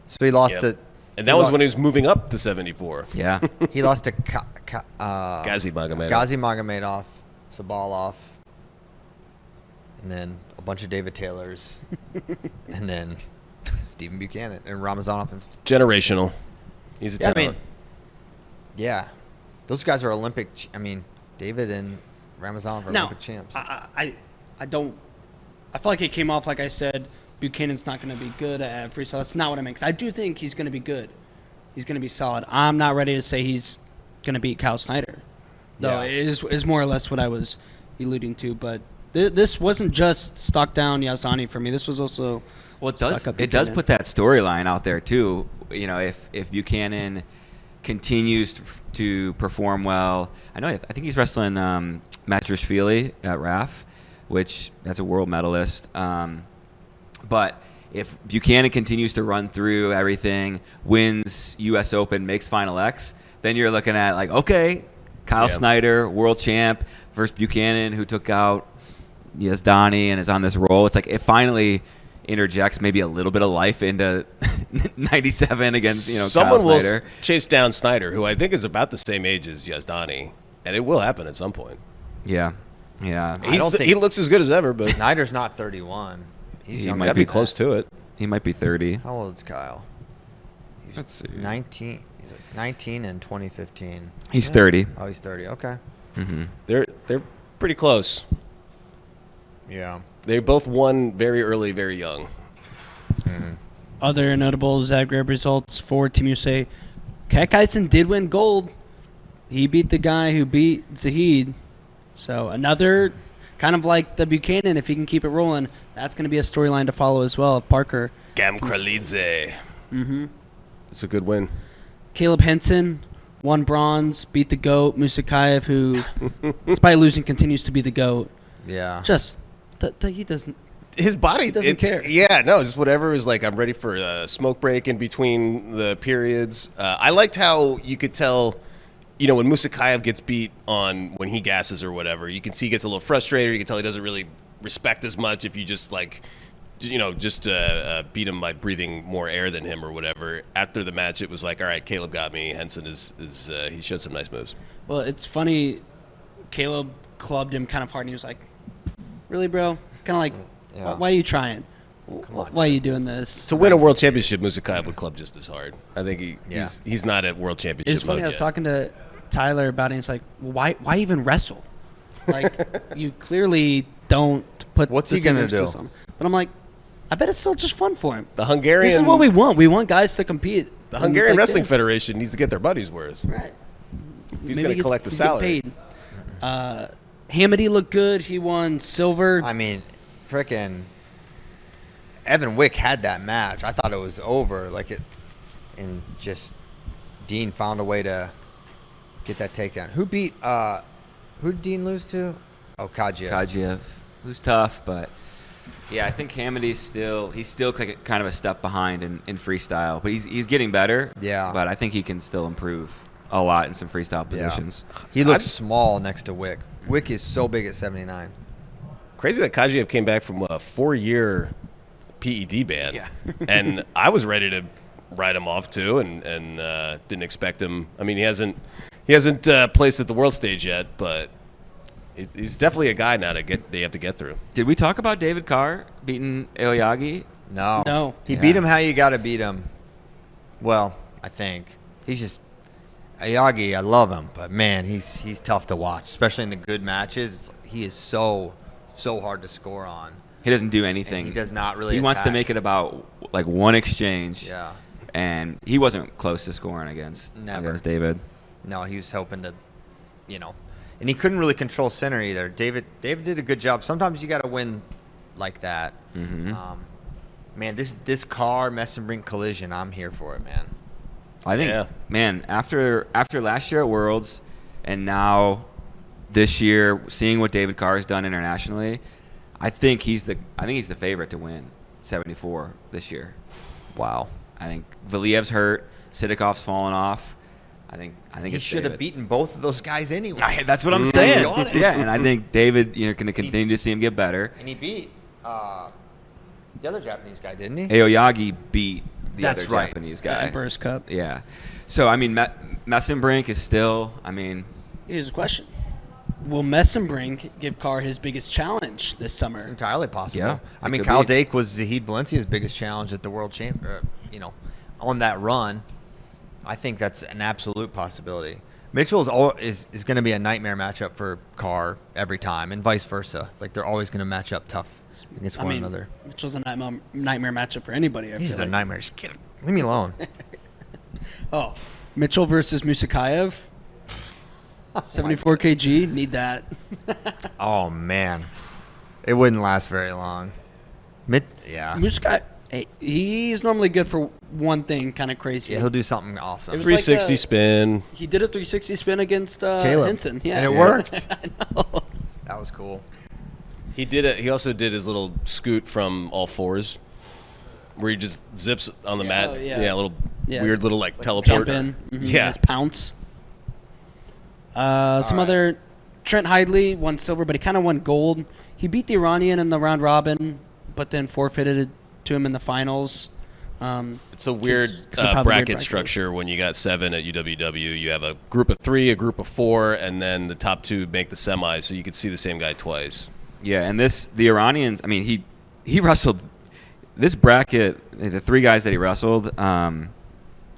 So he lost to... And that was when he was moving up to 74. Yeah. He lost to Gazi Magomedov, Sabalov, and then a bunch of David Taylors, and then Stephen Buchanan and Ramazanov. And generational. He's a talent. Yeah. Those guys are Olympic. David and Ramazanov are Olympic champs. I don't. I feel like it came off like I said. Buchanan's not going to be good at freestyle. That's not what I meant. 'Cause I do think he's going to be good. He's going to be solid. I'm not ready to say he's going to beat Kyle Snyder. Though it is more or less what I was alluding to. But this wasn't just stock down Yazdani for me. This was also it does put that storyline out there too. If Buchanan continues to perform well, I think he's wrestling Matrishvili at RAF, which that's a world medalist. But if Buchanan continues to run through everything, wins U.S. Open, makes Final X, then you're looking at like, okay, Kyle Snyder, world champ, versus Buchanan, who took out Yazdani and is on this roll. It's like it finally interjects maybe a little bit of life into 97 against Someone Kyle Snyder. Will chase down Snyder, who I think is about the same age as Yazdani, and it will happen at some point. Yeah. He looks as good as ever, but Snyder's not 31. He might be close to it. He might be 30. How old is Kyle? Let's see. 19 in 2015. He's 30. Oh, he's 30. Okay. Mm-hmm. They're pretty close. Yeah. They both won very early, very young. Mm-hmm. Other notable Zagreb results for Team USA. Kakaisen did win gold. He beat the guy who beat Zahid. So another kind of like the Buchanan, if he can keep it rolling, that's going to be a storyline to follow as well of Parker. Gam Kralidze. Mm-hmm. It's a good win. Caleb Henson won bronze, beat the GOAT, Musakayev, who, despite losing, continues to be the GOAT. Yeah. Just, he doesn't. His body doesn't care. Yeah, no, just whatever is like, I'm ready for a smoke break in between the periods. I liked how you could tell, when Musakayev gets beat on when he gasses or whatever, you can see he gets a little frustrated. You can tell he doesn't really respect as much if you just beat him by breathing more air than him or whatever. After the match, it was like, all right, Caleb got me. Henson he showed some nice moves. Well, it's funny. Caleb clubbed him kind of hard, and he was like, really, bro? Kind of like, why are you trying? Why are you doing this? To win a world championship, Musakayev would club just as hard. I think he's not at world championship. It's funny. I was talking to Tyler about it. And he's like, why even wrestle? Like, you clearly don't put What's this he gonna emphasis do? on. But I'm like, I bet it's still just fun for him. The Hungarian. This is what we want. We want guys to compete. The And Hungarian it's like, Wrestling yeah, Federation needs to get their money's worth. right. If he's Maybe going to collect the he'd get salary. paid. Hamity looked good. He won silver. I mean, frickin' Evan Wick had that match. I thought it was over. And just Dean found a way to get that takedown. Who did Dean lose to? Oh, Kajiev, who's tough, but yeah, I think Hamidy's still kind of a step behind in freestyle, but he's getting better. Yeah. But I think he can still improve a lot in some freestyle positions. He looks small next to Wick. Wick is so big at 79. Crazy that Kajiev came back from a 4-year PED ban. Yeah. And I was ready to write him off too, and didn't expect him. I mean, he hasn't placed at the world stage yet, but he's definitely a guy now they have to get through. Did we talk about David Carr beating Aoyagi? No. He Yeah. beat him how you got to beat him. Well, I think. He's just Ayagi, I love him, but man, he's tough to watch, especially in the good matches. He is so hard to score on. He doesn't do anything. And he does not really He wants to attack. make it about like one exchange. Yeah. And he wasn't close to scoring against David. No, he was hoping to, and he couldn't really control center either. David did a good job. Sometimes you got to win like that. Mm-hmm. Man, this car Messenbrink collision, I'm here for it, man. I think, Yeah. man, after last year at Worlds and now this year, seeing what David Carr has done internationally, I think he's the favorite to win 74 this year. Wow. I think Valiev's hurt, Sidikov's fallen off. I think He it's should have David. beaten both of those guys anyway. That's what I'm saying. Got it. Yeah, and I think David, going to continue to see him get better. And he beat the other Japanese guy, didn't he? Aoyagi beat the That's other right. Japanese The guy. Emperor's Cup. Yeah. So, I mean, Messenbrink is still, Here's a question. Will Messenbrink give Carr his biggest challenge this summer? It's entirely possible. Yeah, I it mean, could Kyle be. Dake was Zahid Valencia's biggest challenge at the World Champ, on that run. I think that's an absolute possibility. Mitchell is going to be a nightmare matchup for Carr every time, and vice versa. Like, they're always going to match up tough against one another. Mitchell's a nightmare matchup for anybody. He's feel a like. nightmare. Just get him. Leave me alone. Oh, Mitchell versus Musakayev. 74 kg. Need that. Oh, man. It wouldn't last very long. Yeah. Musakayev, hey, he's normally good for one thing, kind of crazy. Yeah, he'll do something awesome. It was 360 spin. He did a 360 spin against Caleb. Henson. Yeah, And it worked. I know. That was cool. He also did his little scoot from all fours, where he just zips on the mat. Oh, yeah. A little Yeah. weird little teleport. Jump in. Yeah. His pounce. Other Trent Hidley won silver, but he kind of won gold. He beat the Iranian in the round robin, but then forfeited it to him in the finals. It's a weird It's a probably bracket weird structure when you got 7 at UWW. You have a group of 3, a group of 4, and then the top 2 make the semis, so you could see the same guy twice. Yeah, and the Iranians, I mean, he wrestled this bracket, the 3 guys that he wrestled,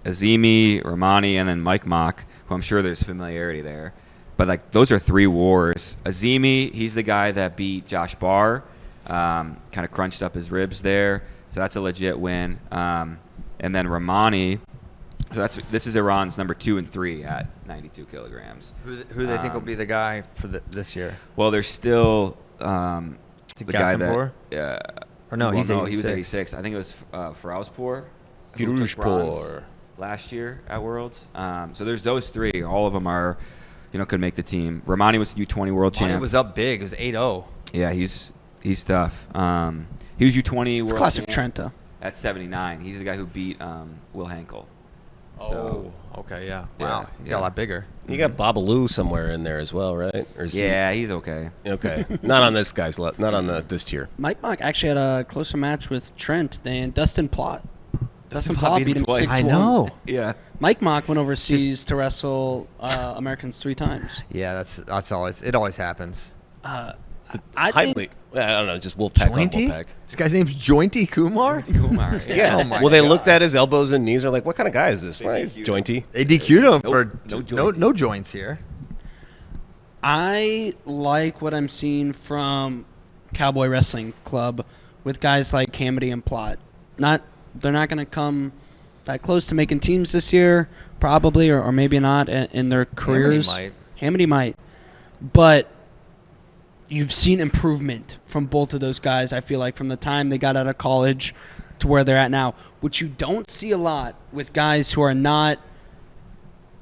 Azimi, Romani, and then Mike Mock, who I'm sure there's familiarity there. But, like, those are 3 wars. Azimi, he's the guy that beat Josh Barr, kind of crunched up his ribs there. So that's a legit win. And then Romani, so this is Iran's number 2 and 3 at 92 kilograms. Who they think will be the guy for this year? Well, there's still the guy Gazimpur? that. Or no, he's 86. he was 86. I think it was FRLsubmissions. Firuzpur. Last year at Worlds. So there's those 3. All of them are, could make the team. Romani was U20 world champ. It was up big. It was 8-0. Yeah, he's tough. He was U20 It's world classic champ Trent, though. at 79. He's the guy who beat Will Henkel. So, okay, yeah. Yeah, Wow, he got a lot bigger. You got Babalu somewhere in there as well, right? Or is yeah, he's okay. he, okay. Not on this guy's not on this tier. Mike Mock actually had a closer match with Trent than Dustin Plott. Dustin Plott Plott beat him twice. 6-1. I know. Yeah. Mike Mock went overseas to wrestle Americans 3 times. Yeah, that's always it. Always happens. I Hidley. think I don't know, just Wolfpack on Jointy? Wolfpack. This guy's name's Jointy Kumar. Kumar. Yeah. Oh my well, they God. looked at his elbows and knees. They're like, "What kind of guy is this?" Right? DQ'd him. Jointy. They DQ'd him for no joints. no joints here. I like what I'm seeing from Cowboy Wrestling Club with guys like Hamity and Plott. They're not going to come that close to making teams this year, probably, or maybe not in their careers. Hamity might. But you've seen improvement from both of those guys, I feel like, from the time they got out of college to where they're at now, which you don't see a lot with guys who are not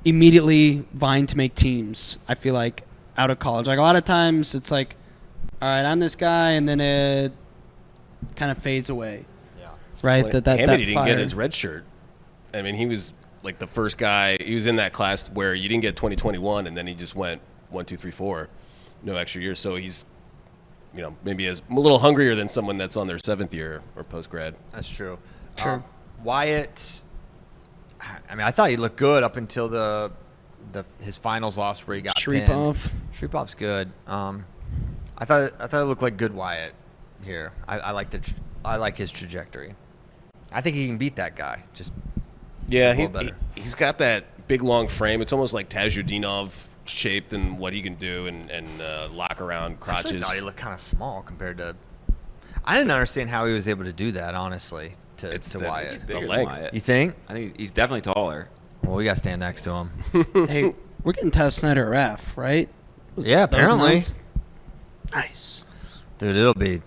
immediately vying to make teams, I feel like, out of college. Like, a lot of times it's like, all right, I'm this guy, and then it kind of fades away. Yeah. Right? Well, Hamity didn't get his red shirt. I mean, he was like the first guy. He was in that class where you didn't get 2021, and then he just went 1, 2, 3, 4, no extra years. So he's, maybe a little hungrier than someone that's on their 7th year or post-grad. That's true. True. Wyatt, I mean, I thought he looked good up until his finals loss where he got pinned. Shripov's good. I thought it looked like good Wyatt here. I like his trajectory. I think he can beat that guy. Just he's got that big long frame. It's almost like Tajudinov shaped and what he can do and lock around crotches. I thought he looked kind of small compared to. I didn't understand how he was able to do that, honestly. To Wyatt, he's bigger than Wyatt. You think? I think he's definitely taller. Well, we got to stand next to him. Hey, we're getting Taz Snyder at ref, right? Yeah, apparently. Nice, dude. It'll be.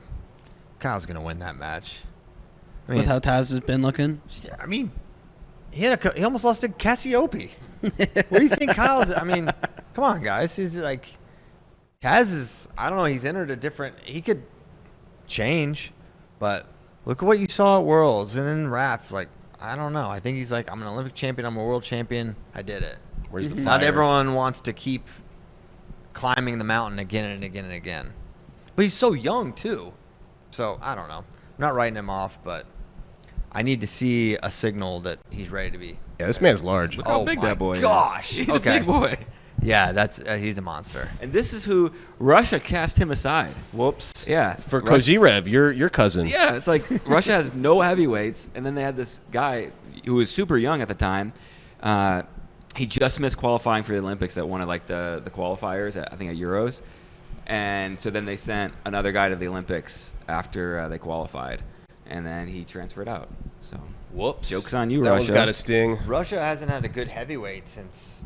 Kyle's gonna win that match. I mean, with how Taz has been looking. I mean, he almost lost to Cassiope. What do you think Kyle's? I mean, come on, guys. He's like, Taz is. I don't know. He's entered a different. He could change, but look at what you saw at Worlds and then Raph. Like, I don't know. I think he's like, I'm an Olympic champion. I'm a world champion. I did it. Where's the fire? Not everyone wants to keep climbing the mountain again and again and again. But he's so young too. So I don't know. I'm not writing him off, but I need to see a signal that he's ready to be. Yeah, this man's large. Look how big that boy gosh. is. He's a big boy. Yeah, that's he's a monster. And this is who Russia cast him aside. Whoops. Yeah. For Kozirev, your cousin. Yeah, it's like Russia has no heavyweights, and then they had this guy who was super young at the time. He just missed qualifying for the Olympics at one of like the qualifiers, I think at Euros. And so then they sent another guy to the Olympics after they qualified, and then he transferred out. So whoops. Joke's on you, that Russia. That one's got a sting. Russia hasn't had a good heavyweight since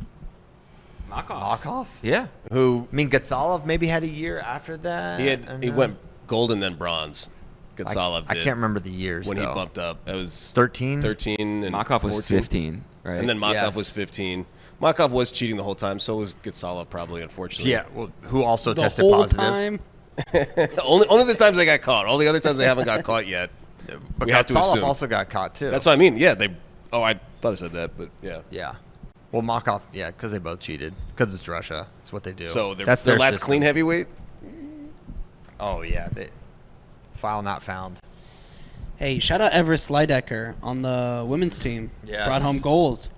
Makov. Yeah. Who? I mean, Gatsalov maybe had a year after that. He went gold and then bronze. Gatsalov did. I can't remember the years, when though. He bumped up. That was 13? 13 and Makov was 14. 15, right? And then Makov was 15. Makov was cheating the whole time. So was Gatsalov, probably, unfortunately. Yeah, well, who also The tested whole positive. time. only the times they got caught. All the other times they haven't got caught yet. But we have to Gatsalov assume. also got caught, too. That's what I mean. Yeah, I thought I said that, but yeah. Yeah. Well, Makov, yeah, because they both cheated. Because it's Russia. That's what they do. So that's their last system. clean heavyweight? Oh, yeah. File not found. Hey, shout out Everest Leidecker on the women's team. Yes. Brought home gold.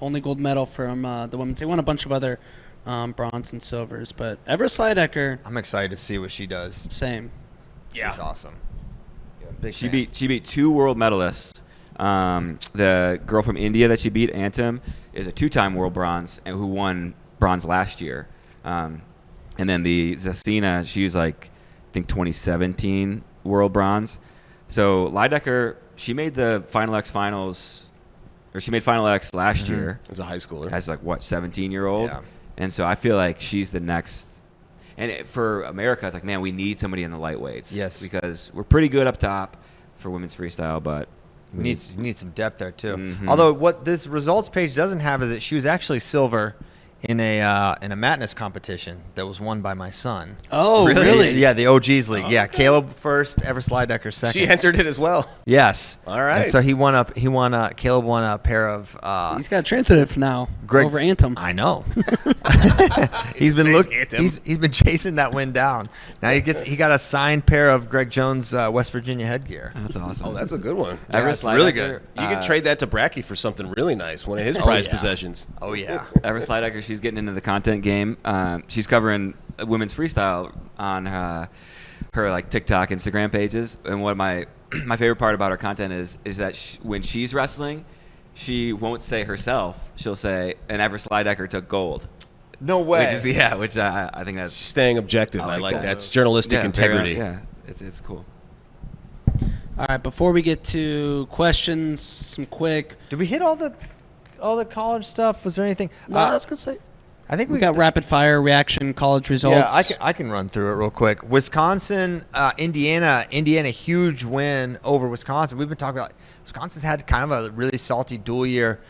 Only gold medal from the women's. They won a bunch of other bronze and silvers, but Everest Leidecker, I'm excited to see what she does. same. She's awesome. Big She fan. beat 2 world medalists. The girl from India that she beat, Antam, is a 2-time world bronze and who won bronze last year. And then the Zasina, she was like, I think 2017 world bronze. So Leidecker, she made the Final X finals, or she made Final X last year. As a high schooler. As like, what, 17-year-old? Yeah. And so I feel like she's the next. And for America, it's like, man, we need somebody in the lightweights. Yes. Because we're pretty good up top for women's freestyle, but You need some depth there, too. Mhm. Although what this results page doesn't have is that she was actually silver in a Madness competition that was won by my son. Oh, really? Yeah, the OGs League. Yeah, Caleb first, Everest Leidecker second. She entered it as well. Yes. All right. And so Caleb won a pair of He's got transitive now Greg, over Antam. I know. he's been chasing that win down. Now he got a signed pair of Greg Jones West Virginia headgear. that's awesome. Oh, that's a good one. Everest that's really Leidecker, good. You could trade that to Bracky for something really nice, one of his prized possessions. Oh yeah. Everest Leidecker, she's getting into the content game. She's covering women's freestyle on her like TikTok, Instagram pages. And what my favorite part about her content is that when she's wrestling, she won't say herself. She'll say, "And Everest Leidecker took gold." No way. Which I think that's Staying objective. I like that. It's journalistic integrity. It's cool. All right, before we get to questions, some quick. Did we hit all the college stuff? Was there anything? No, I was gonna say. I think We got rapid fire reaction college results. Yeah, I can run through it real quick. Wisconsin, Indiana, huge win over Wisconsin. We've been talking about Wisconsin's had kind of a really salty dual year.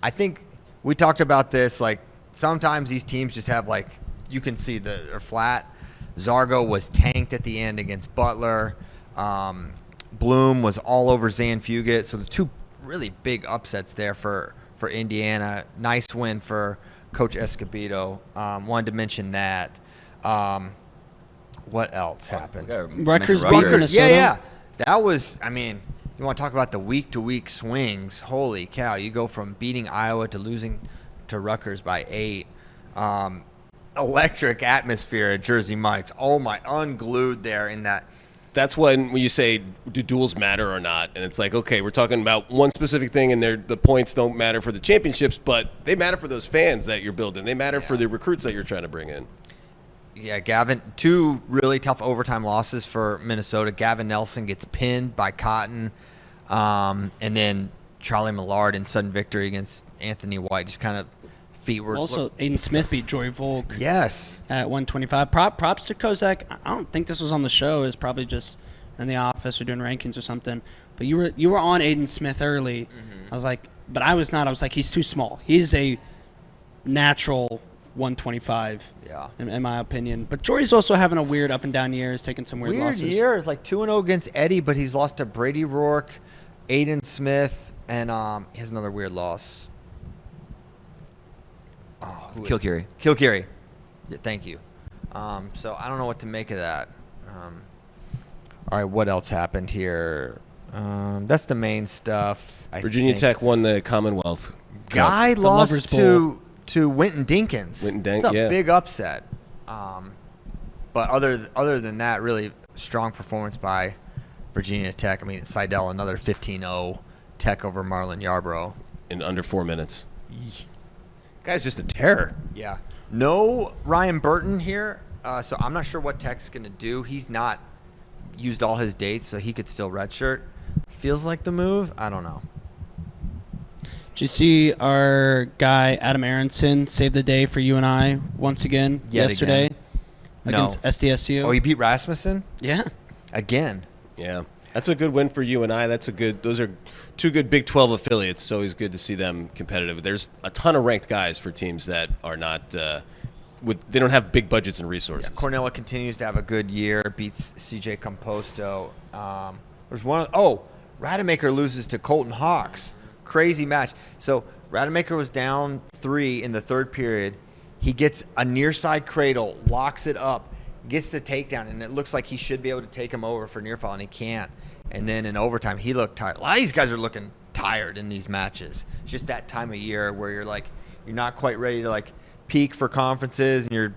I think we talked about this. Like sometimes these teams just have like you can see they're flat. Zagreb was tanked at the end against Butler. Bloom was all over Zan Fugit. So the two really big upsets there for Indiana. Nice win for Coach Escobedo. Wanted to mention that. What else happened? Rutgers beat Rutgers. Minnesota. Yeah. That was, I mean, you want to talk about the week-to-week swings. Holy cow. You go from beating Iowa to losing to Rutgers by 8. Electric atmosphere at Jersey Mike's. Oh, my, unglued there in that. That's when you say, do duels matter or not? And it's like, okay, we're talking about one specific thing, and the points don't matter for the championships, but they matter for those fans that you're building. They matter for the recruits that you're trying to bring in. Yeah, Gavin, 2 really tough overtime losses for Minnesota. Gavin Nelson gets pinned by Cotton, and then Charlie Millard in sudden victory against Anthony White. Just kind of feet were... Also, Aiden Smith beat Joy Volk. Yes. At 125. Props to Kozak. I don't think this was on the show. It was probably just in the office or doing rankings or something. But you were on Aiden Smith early. Mm-hmm. I was like, but I was not. I was like, he's too small. He's a natural 125. Yeah. In my opinion. But Jory's also having a weird up and down year. He's taking some weird losses. Weird year. It's like 2-0 against Eddie, but he's lost to Brady Rourke, Aiden Smith, and he has another weird loss. Kilkiri. Yeah, thank you. So I don't know what to make of that. All right, what else happened here? That's the main stuff. Virginia Tech won the Commonwealth. Guy The lost Lovers to Winton Dinkins. It's a big upset. But other than that, really strong performance by Virginia Tech. I mean, Seidel, another 15-0 Tech over Marlon Yarbrough. In under 4 minutes. Guy's just a terror. Yeah. No Ryan Burton here, so I'm not sure what Tech's going to do. He's not used all his dates, so he could still redshirt. Feels like the move. I don't know. Did you see our guy Adam Aronson save the day for you and I once again yesterday against SDSU? Oh, he beat Rasmussen? Yeah. Again. Yeah. That's a good win for you and I. Those are 2 good Big 12 affiliates. It's always good to see them competitive. There's a ton of ranked guys for teams that are not they don't have big budgets and resources. Yeah, Cornell continues to have a good year. Beats CJ Composto. There's Rademacher loses to Colton Hawks. Crazy match. So Rademacher was down 3 in the 3rd period. He gets a near side cradle, locks it up, gets the takedown, and it looks like he should be able to take him over for near fall, and he can't. And then in overtime, he looked tired. A lot of these guys are looking tired in these matches. It's just that time of year where you're not quite ready to peak for conferences, and you've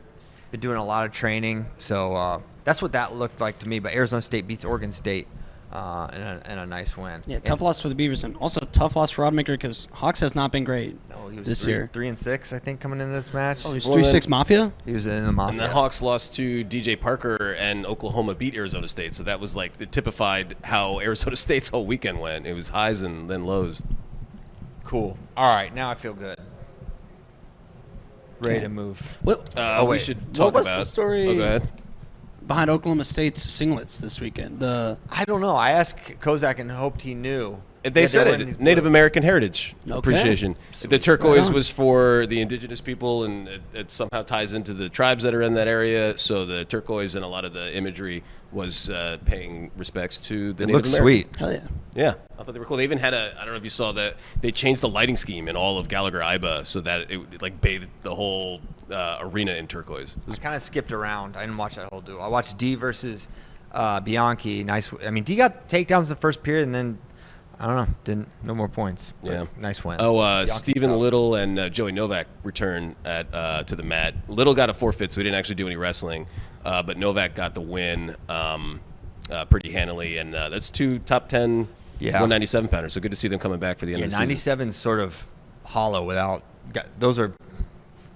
been doing a lot of training. So that's what that looked like to me. But Arizona State beats Oregon State in a nice win. Yeah, tough loss for the Beavers, and also tough loss for Rodemaker because Hawks has not been great he was this year. 3-6, I think, coming into this match. Oh, he was 3-6 Mafia? He was in the Mafia. And the Hawks lost to DJ Parker, and Oklahoma beat Arizona State. So that was it typified how Arizona State's whole weekend went. It was highs and then lows. Cool. All right, now I feel good. Ready to move. We should talk what was about the story? Oh, go ahead. Behind Oklahoma State's singlets this weekend. I don't know. I asked Kozak and hoped he knew. They said it. Native American Heritage Appreciation. Sweet. The turquoise was for the indigenous people, and it somehow ties into the tribes that are in that area. So the turquoise and a lot of the imagery was paying respects to the Native looks American. sweet. Hell yeah. Yeah, I thought they were cool. They even had I don't know if you saw that, they changed the lighting scheme in all of Gallagher-Iba so that it bathed the whole arena in turquoise. I kind of skipped around. I didn't watch that whole duel. I watched D versus Bianchi. Nice. I mean, D got takedowns in the first period, and then I don't know, no more points. Yeah, nice win. Stephen Little and Joey Novak return to the mat. Little got a forfeit, so he didn't actually do any wrestling, but Novak got the win pretty handily, and that's 2 top 10 197 pounders. So good to see them coming back for the end of the season. 97 is sort of hollow without those are.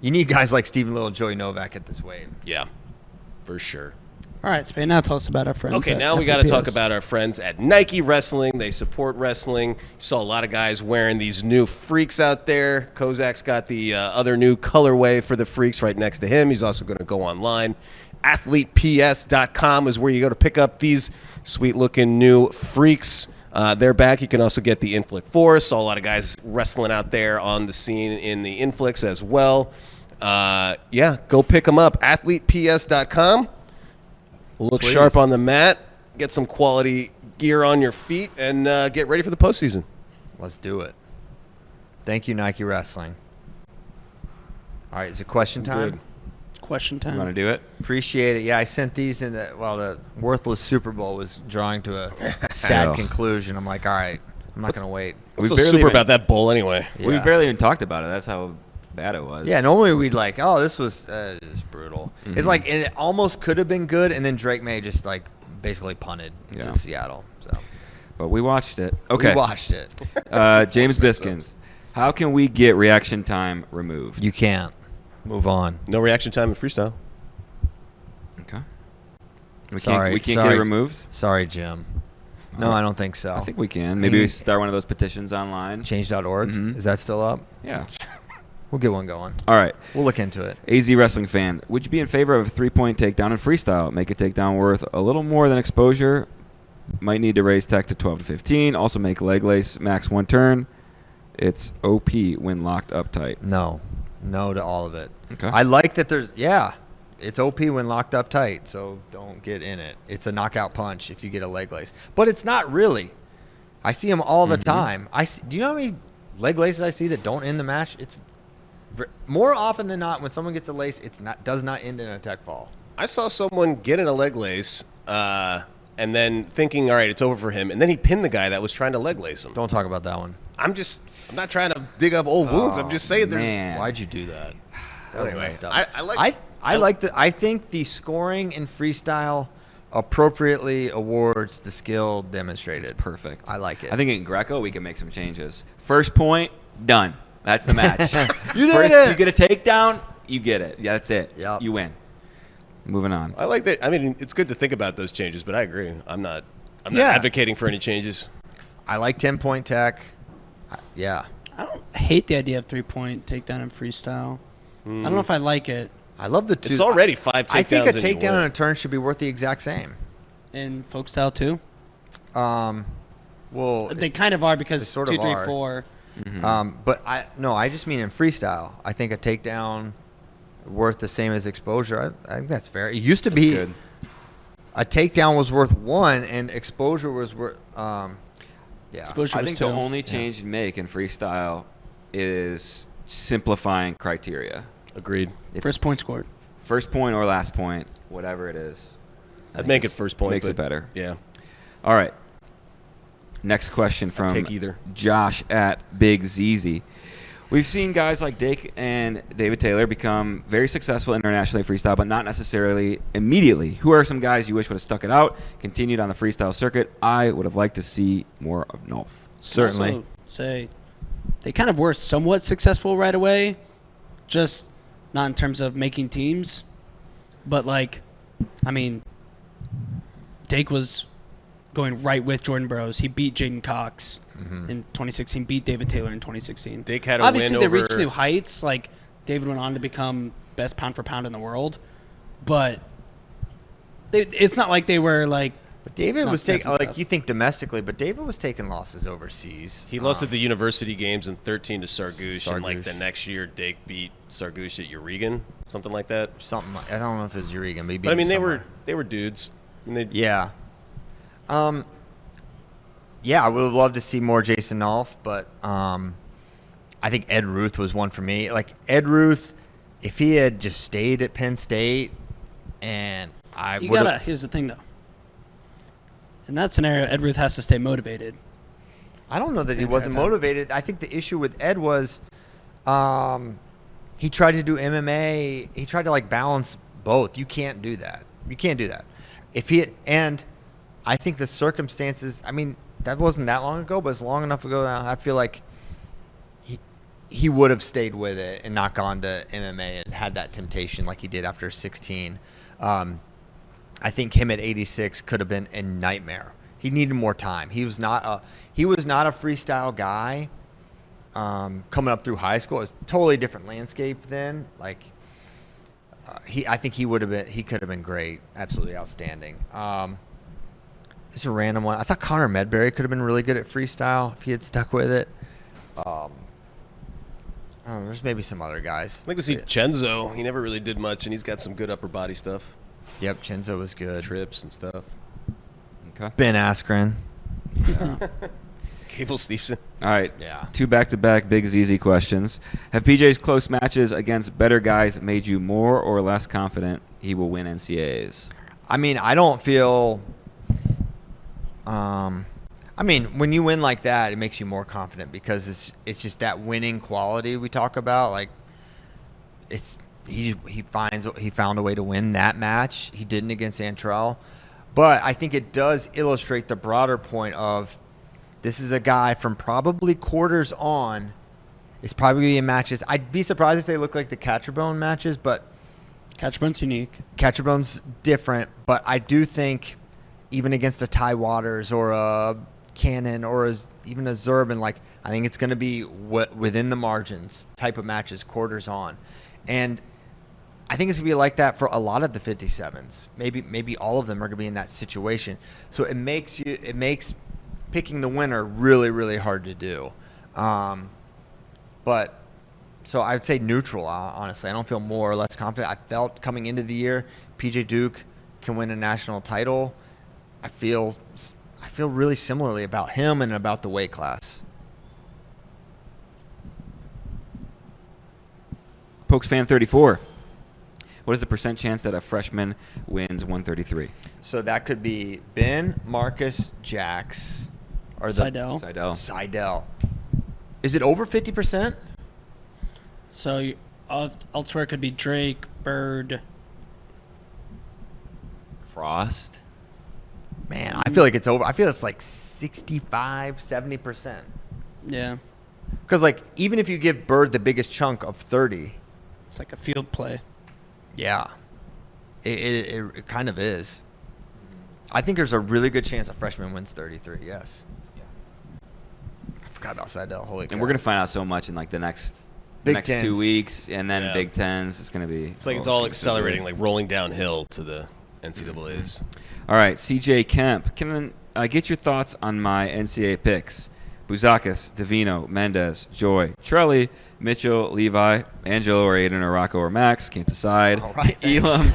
You need guys like Stephen Little, Joey Novak at this weight. Yeah, for sure. All right, Spade, now tell us about our friends. Okay, at now we got to FRLs. talk about our friends at Nike Wrestling. They support wrestling. You saw a lot of guys wearing these new freaks out there. Kozak's got the other new colorway for the freaks right next to him. He's also going to go online. AthletePS.com is where you go to pick up these sweet-looking new freaks. They're back. You can also get the Inflict Force. Saw a lot of guys wrestling out there on the scene in the Inflicts as well. Go pick them up. AthletePS.com. Look Please. sharp on the mat, get some quality gear on your feet, and get ready for the postseason. Let's do it. Thank you, Nike Wrestling. All right, is it question time? Good. Question You time. want to do it? Appreciate it. Yeah, I sent these in the worthless Super Bowl was drawing to a sad Oh. conclusion. I'm like, all right, I'm not going to wait. What's so barely super even- about that bowl anyway? We Yeah. barely even talked about it. That's how bad it was. Yeah, normally we'd like, oh, this was just brutal. It's like it almost could have been good, and then Drake May just like basically punted Yeah. to Seattle. So But we watched it. Okay. we watched it. James Biskins. How can we get reaction time removed? You can't move on. No reaction time in freestyle. Okay. We Sorry, can't get sorry. it removed? Sorry, Jim. No, I don't think so. I think we can. Maybe we start one of those petitions online. Change.org. Mhm. Is that still up? Yeah. We'll get one going. All right. We'll look into it. AZ Wrestling fan, would you be in favor of a 3-point takedown in freestyle? Make a takedown worth a little more than exposure. Might need to raise tech to 12 to 15. Also make leg lace max 1 turn. It's OP when locked up tight. No to all of it. Okay. I like that it's OP when locked up tight, so don't get in it. It's a knockout punch if you get a leg lace. But it's not really. I see them all the time. Do you know how many leg laces I see that don't end the match? It's more often than not when someone gets a lace, does not end in a tech fall. I saw someone get in a leg lace and then thinking, all right, it's over for him, and then he pinned the guy that was trying to leg lace him. Don't talk about that one. I'm not trying to dig up old wounds. I'm just saying there's. man. Why'd you do that? That was Anyway, messed up. I think the scoring in freestyle appropriately awards the skill demonstrated. Perfect. I like it. I think in Greco we can make some changes. First point, done. That's the match. You did First, it. you get a takedown, you get it. Yeah, that's it. Yep. You win. Moving on. I like that. I mean, it's good to think about those changes, but I agree. I'm not Yeah. advocating for any changes. I like 10-point tech. Yeah. I don't hate the idea of 3-point takedown in freestyle. I don't know if I like it I love the two. It's already 5 takedowns. I think a and you takedown win. and a turn should be worth the exact same. in folk style too. Well, They kind of are because they sort 2, of 3, are. 4. but I just mean in freestyle. I think a takedown worth the same as exposure. I think that's fair. It used to be good. a takedown was worth 1 and exposure was worth. Yeah. Exposure I was think 2. the only change you'd make in freestyle is simplifying criteria. Agreed. First point scored. First point or last point, whatever it is. I I'd think make it it's- first point. Makes but it better. Yeah. All right. Next question from take either. Josh at Big ZZ. We've seen guys like Dake and David Taylor become very successful internationally in freestyle, but not necessarily immediately. Who are some guys you wish would have stuck it out, continued on the freestyle circuit? I would have liked to see more of Nolf. Certainly. Also say they kind of were somewhat successful right away, just not in terms of making teams, but like, I mean, Dake was going right with Jordan Burroughs. He beat Jaden Cox in 2016, beat David Taylor in 2016. Dake had a Obviously, win they over- reached new heights. Like, David went on to become best pound for pound in the world, but it's not like they were like. But David Not was taking, Steph and like stuff. you think domestically, but David was taking losses overseas. He lost at the university games in 13 to Sargouche, and like Sargouche. the next year, Dake beat Sargouche at Urigan, something like that. Something like, I don't know if it was Urigan, but he beat But I him mean, somewhere. they were dudes. And they, Yeah. Yeah, I would have loved to see more Jason Nolf, but I think Ed Ruth was one for me. Like Ed Ruth, if he had just stayed at Penn State, and I You would gotta. Here's the thing, though. In that scenario, Ed Ruth has to stay motivated. I don't know that he entire wasn't time. motivated. I think the issue with Ed was he tried to do MMA. He tried to like balance both. You can't do that. You can't do that. And I think the circumstances, I mean, that wasn't that long ago, but it's long enough ago now. I feel like he would have stayed with it and not gone to MMA and had that temptation like he did after 16. I I think him at 86 could have been a nightmare. He needed more time. He was not a freestyle guy. Coming up through high school, it was a totally different landscape then. Like I think he could have been great, absolutely outstanding. Just a random one. I thought Connor Medbury could have been really good at freestyle if he had stuck with it. There's maybe some other guys. I'd like to see Chenzo. He never really did much, and he's got some good upper body stuff. Yep, Chenzo was good. Trips and stuff. Okay. Ben Askren. Cable Stevenson. All right. Yeah. 2 back-to-back Big ZZ questions. Have PJ's close matches against better guys made you more or less confident he will win NCAAs? I mean, I don't feel. When you win like that, it makes you more confident because it's just that winning quality we talk about. Like, he found a way to win that match. He didn't against Antrell, but I think it does illustrate the broader point of this is a guy from probably quarters on. It's probably in matches. I'd be surprised if they look like the Catcherbone matches, but Catcherbone's unique. Catcherbone's different. But I do think even against a Ty Waters or a Cannon or even a Zerbin, like I think it's going to be within the margins type of matches, quarters on, and I think it's going to be like that for a lot of the 57s. Maybe all of them are going to be in that situation. So it makes picking the winner really, really hard to do. But so I would say neutral. Honestly, I don't feel more or less confident. I felt coming into the year, PJ Duke can win a national title. I feel really similarly about him and about the weight class. Pokes fan 34. What is the percent chance that a freshman wins 133? So that could be Ben, Marcus, Jax, or Seidel. Is it over 50%? So elsewhere it could be Drake, Bird, Frost. Man, I feel like it's over. I feel it's like 65, 70%. Yeah. Because like even if you give Bird the biggest chunk of 30, It's like a field play. yeah, it kind of is. I think there's a really good chance a freshman wins 33. Yes. I forgot about Seidel. Holy cow. And we're going to find out so much in like the next Big 2 Tens. weeks, and then Yeah. Big Tens. It's going to be. It's like it's all accelerating, like rolling downhill to the NCAAs. All right, CJ Kemp. Can I get your thoughts on my NCAA picks? Bouzakis, Davino, Mendez, Joy, Trelli, Mitchell, Levi, Angelo, or Aiden, or Rocco, or Max. Can't decide. All right, thanks. Elam,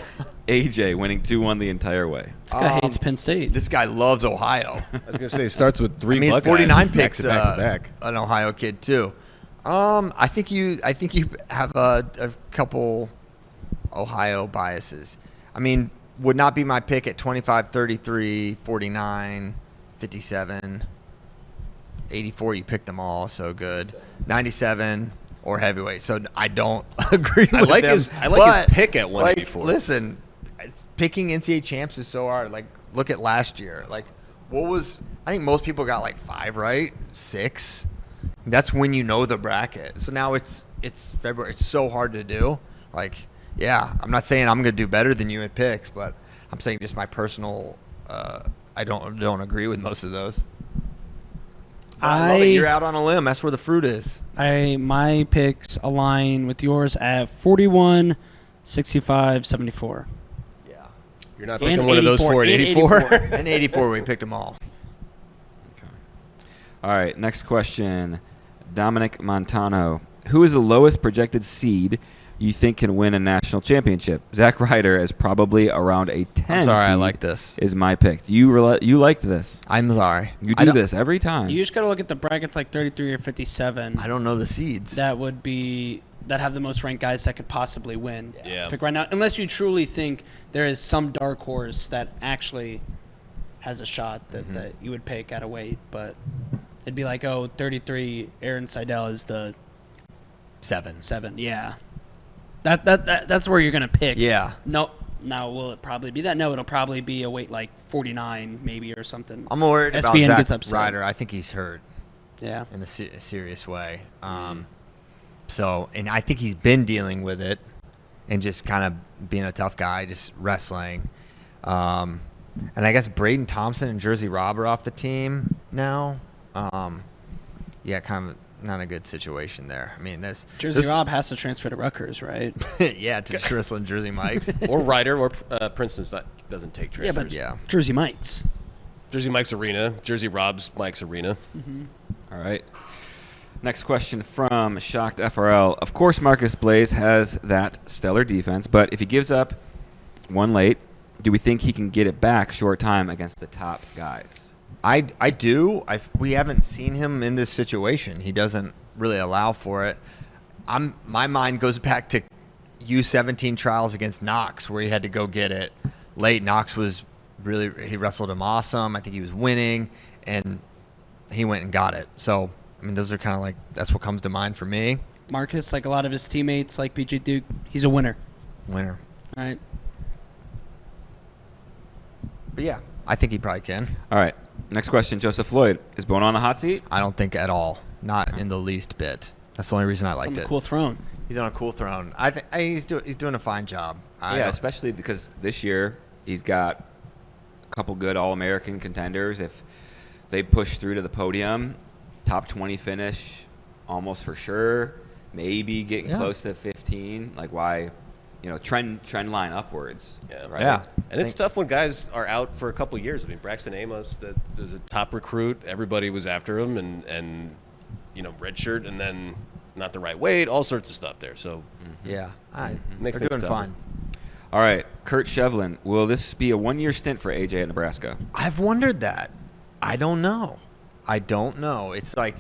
AJ winning 2-1 the entire way. This guy hates Penn State. This guy loves Ohio. I was gonna say it starts with 3 I mean, it's Buckeyes 49 back picks. to back to back. An Ohio kid too. I think you have a couple Ohio biases. I mean, would not be my pick at 25, 33, 49, 57, 84. You picked them all, so good. 97 or heavyweight. So I don't agree with I like them. his But, pick at 184. Like, listen, picking NCAA champs is so hard. Like, look at last year. Like, I think most people got like 5 right, 6. That's when you know the bracket. So now it's February. It's so hard to do. Like, yeah, I'm not saying I'm going to do better than you at picks, but I'm saying just my personal. I don't agree with most of those. But I love it. You're out on a limb. That's where the fruit is. My picks align with yours at 41, 65, 74. Yeah. You're not And picking one of those 84, four at and 84. And 84, we picked them all. All right, next question. Dominic Montano. Who is the lowest projected seed you think can win a national championship? Zach Ryder is probably around a 10 I'm sorry, I seed like this. is my pick. You liked this. I'm sorry. You I do don't- this every time. You just got to look at the brackets like 33 or 57. I don't know the seeds. That have the most ranked guys that could possibly win. Yeah. Pick right now, unless you truly think there is some dark horse that actually has a shot that you would pick at a weight, but it'd be like, 33, Aaron Seidel is the 7. 7. Yeah. That's where you're gonna pick. Yeah. No. Now will it probably be that? No, it'll probably be a weight like 49 maybe or something. I'm worried about SVN gets Zach upset. Ryder. I think he's hurt Yeah. in a serious way. And I think he's been dealing with it and just kind of being a tough guy, just wrestling. And I guess Braden Thompson and Jersey Rob are off the team now. Yeah, kind of not a good situation there. I mean, Jersey Rob has to transfer to Rutgers, right? yeah, to Shrissel and Jersey Mike's. Or Ryder, or Princeton's doesn't take transfers. Yeah, but Jersey Mike's. Jersey Mike's Arena, Jersey Rob's Mike's Arena. Mm-hmm. All right. Next question from Shocked FRL. Of course, Marcus Blaze has that stellar defense, but if he gives up one late, do we think he can get it back short time against the top guys? I do. We haven't seen him in this situation. He doesn't really allow for it. My mind goes back to U17 trials against Knox, where he had to go get it late. Knox he wrestled him awesome. I think he was winning, and he went and got it. So, I mean, those are kind of like, that's what comes to mind for me. Marcus, like a lot of his teammates, like BJ Duke, he's a winner. Winner. All right. But yeah, I think he probably can. All right. Next question, Joseph Floyd. Is Bono on the hot seat? I don't think at all. Not in the least bit. That's the only reason I liked it. On a cool throne. He's on a cool throne. I think he's doing a fine job. Especially because this year he's got a couple good All-American contenders. If they push through to the podium, top 20 finish almost for sure. Maybe getting close to 15. Like, why? Trend line upwards. Yeah. Right? Yeah. And it's tough when guys are out for a couple of years. I mean, Braxton Amos, that was a top recruit. Everybody was after him, and redshirt, and then not the right weight, all sorts of stuff there. So Yeah. Makes they're things doing tough. fine. All right. Kurt Shevlin. Will this be a one-year stint for AJ at Nebraska? I've wondered that. I don't know. It's like,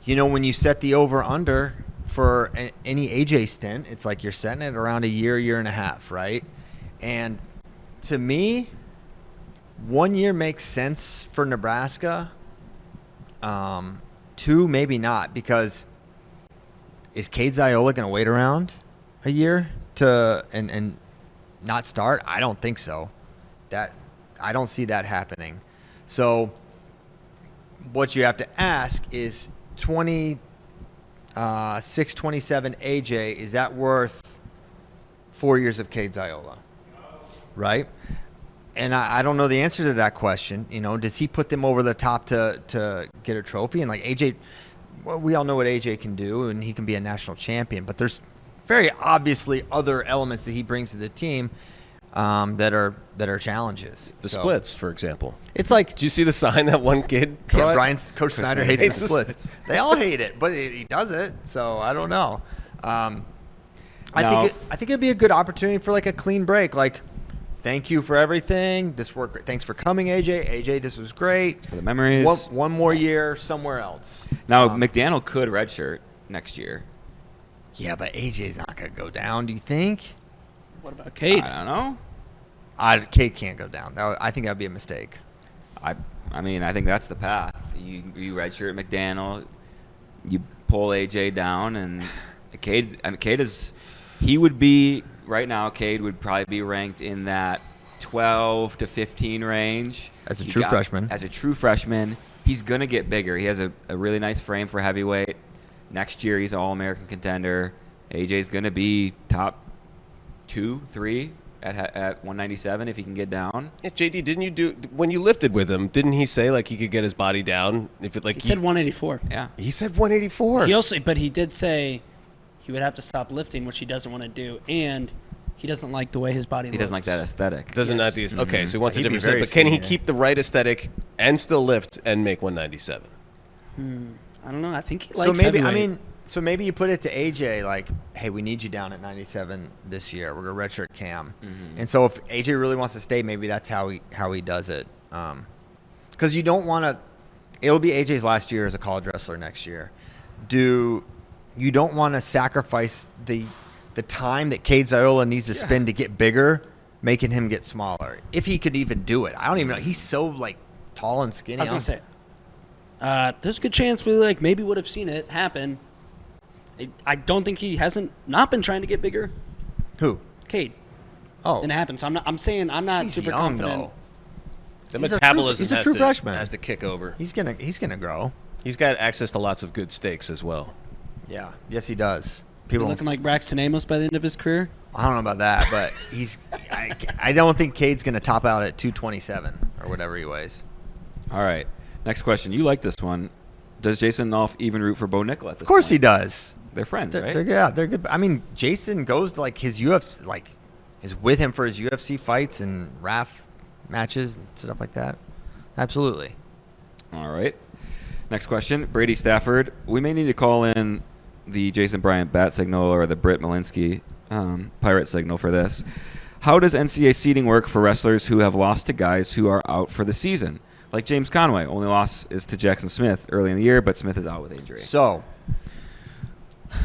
when you set the over-under for any AJ stint, it's like you're setting it around a year and a half, right? And to me, 1 year makes sense for Nebraska. 2, maybe not, because is Cade Ziola going to wait around a year to and not start? I don't think so. I don't see that happening. So what you have to ask is 26-27 AJ, is that worth 4 years of Cade Ziola? Right? And I don't know the answer to that question. Does he put them over the top to get a trophy? And like AJ, well, we all know what AJ can do, and he can be a national champion. But there's very obviously other elements that he brings to the team that are challenges. the splits, for example. It's like, Did you see the sign that one kid? Coach Snyder hates the splits. They all hate it, but he does it. So I don't know. I think it'd be a good opportunity for like a clean break. Like, thank you for everything. This worked great. Thanks for coming, AJ. AJ, this was great. For the memories. One more year somewhere else. Now, McDaniel could redshirt next year. Yeah, but AJ's not going to go down, do you think? What about Cade? I don't know. Cade can't go down. I think that would be a mistake. I mean, I think that's the path. You redshirt McDaniel, you pull AJ down, and Cade. I mean, he would be right now. Cade would probably be ranked in that 12 to 15 range As a true freshman. As a true freshman, he's gonna get bigger. He has a really nice frame for heavyweight. Next year, he's an All-American contender. AJ's gonna be top 2, 3. At 197 if he can get down. Yeah, JD, didn't you do when you lifted with him? Didn't he say like he could get his body down if it like He said 184. Yeah. he said 184? But he did say he would have to stop lifting, which he doesn't want to do, and he doesn't like the way his body looks. He doesn't like that aesthetic. Doesn't Yes. not the okay? So he wants a He'd be different aesthetic, very but can he skinny, keep the right aesthetic and still lift and make 197? I don't know. I think he likes So maybe heavyweight. So maybe you put it to AJ like, hey, we need you down at 97 this year. We're gonna redshirt Cam, and so if AJ really wants to stay, maybe that's how he does it. Because you don't want to. It'll be AJ's last year as a college wrestler next year. You don't want to sacrifice the time that Cade Ziola needs to spend to get bigger, making him get smaller. If he could even do it, I don't even know. He's so like tall and skinny. I was gonna say, there's a good chance we maybe would have seen it happen. I don't think he hasn't not been trying to get bigger. Who? Cade. Oh, And it happens. I'm not he's super young confident. though. The He's a metabolism true has freshman. to kick over. He's gonna grow. He's got access to lots of good steaks as well. Yeah. Yes, he does. Be People. looking like Braxton Amos by the end of his career. I don't know about that, but I don't think Cade's going to top out at 227 or whatever he weighs. All right. Next question. You like this one. Does Jason Nolf even root for Bo Nickel at this Of course point? he does. They're friends, right? They're good. I mean, Jason goes to like his UFC, like is with him for his UFC fights and RAF matches and stuff like that. Absolutely. All right. Next question. Brady Stafford. We may need to call in the Jason Bryant bat signal or the Britt Malinsky pirate signal for this. How does NCAA seeding work for wrestlers who have lost to guys who are out for the season? Like James Conway, only loss is to Jackson Smith early in the year, but Smith is out with injury. So,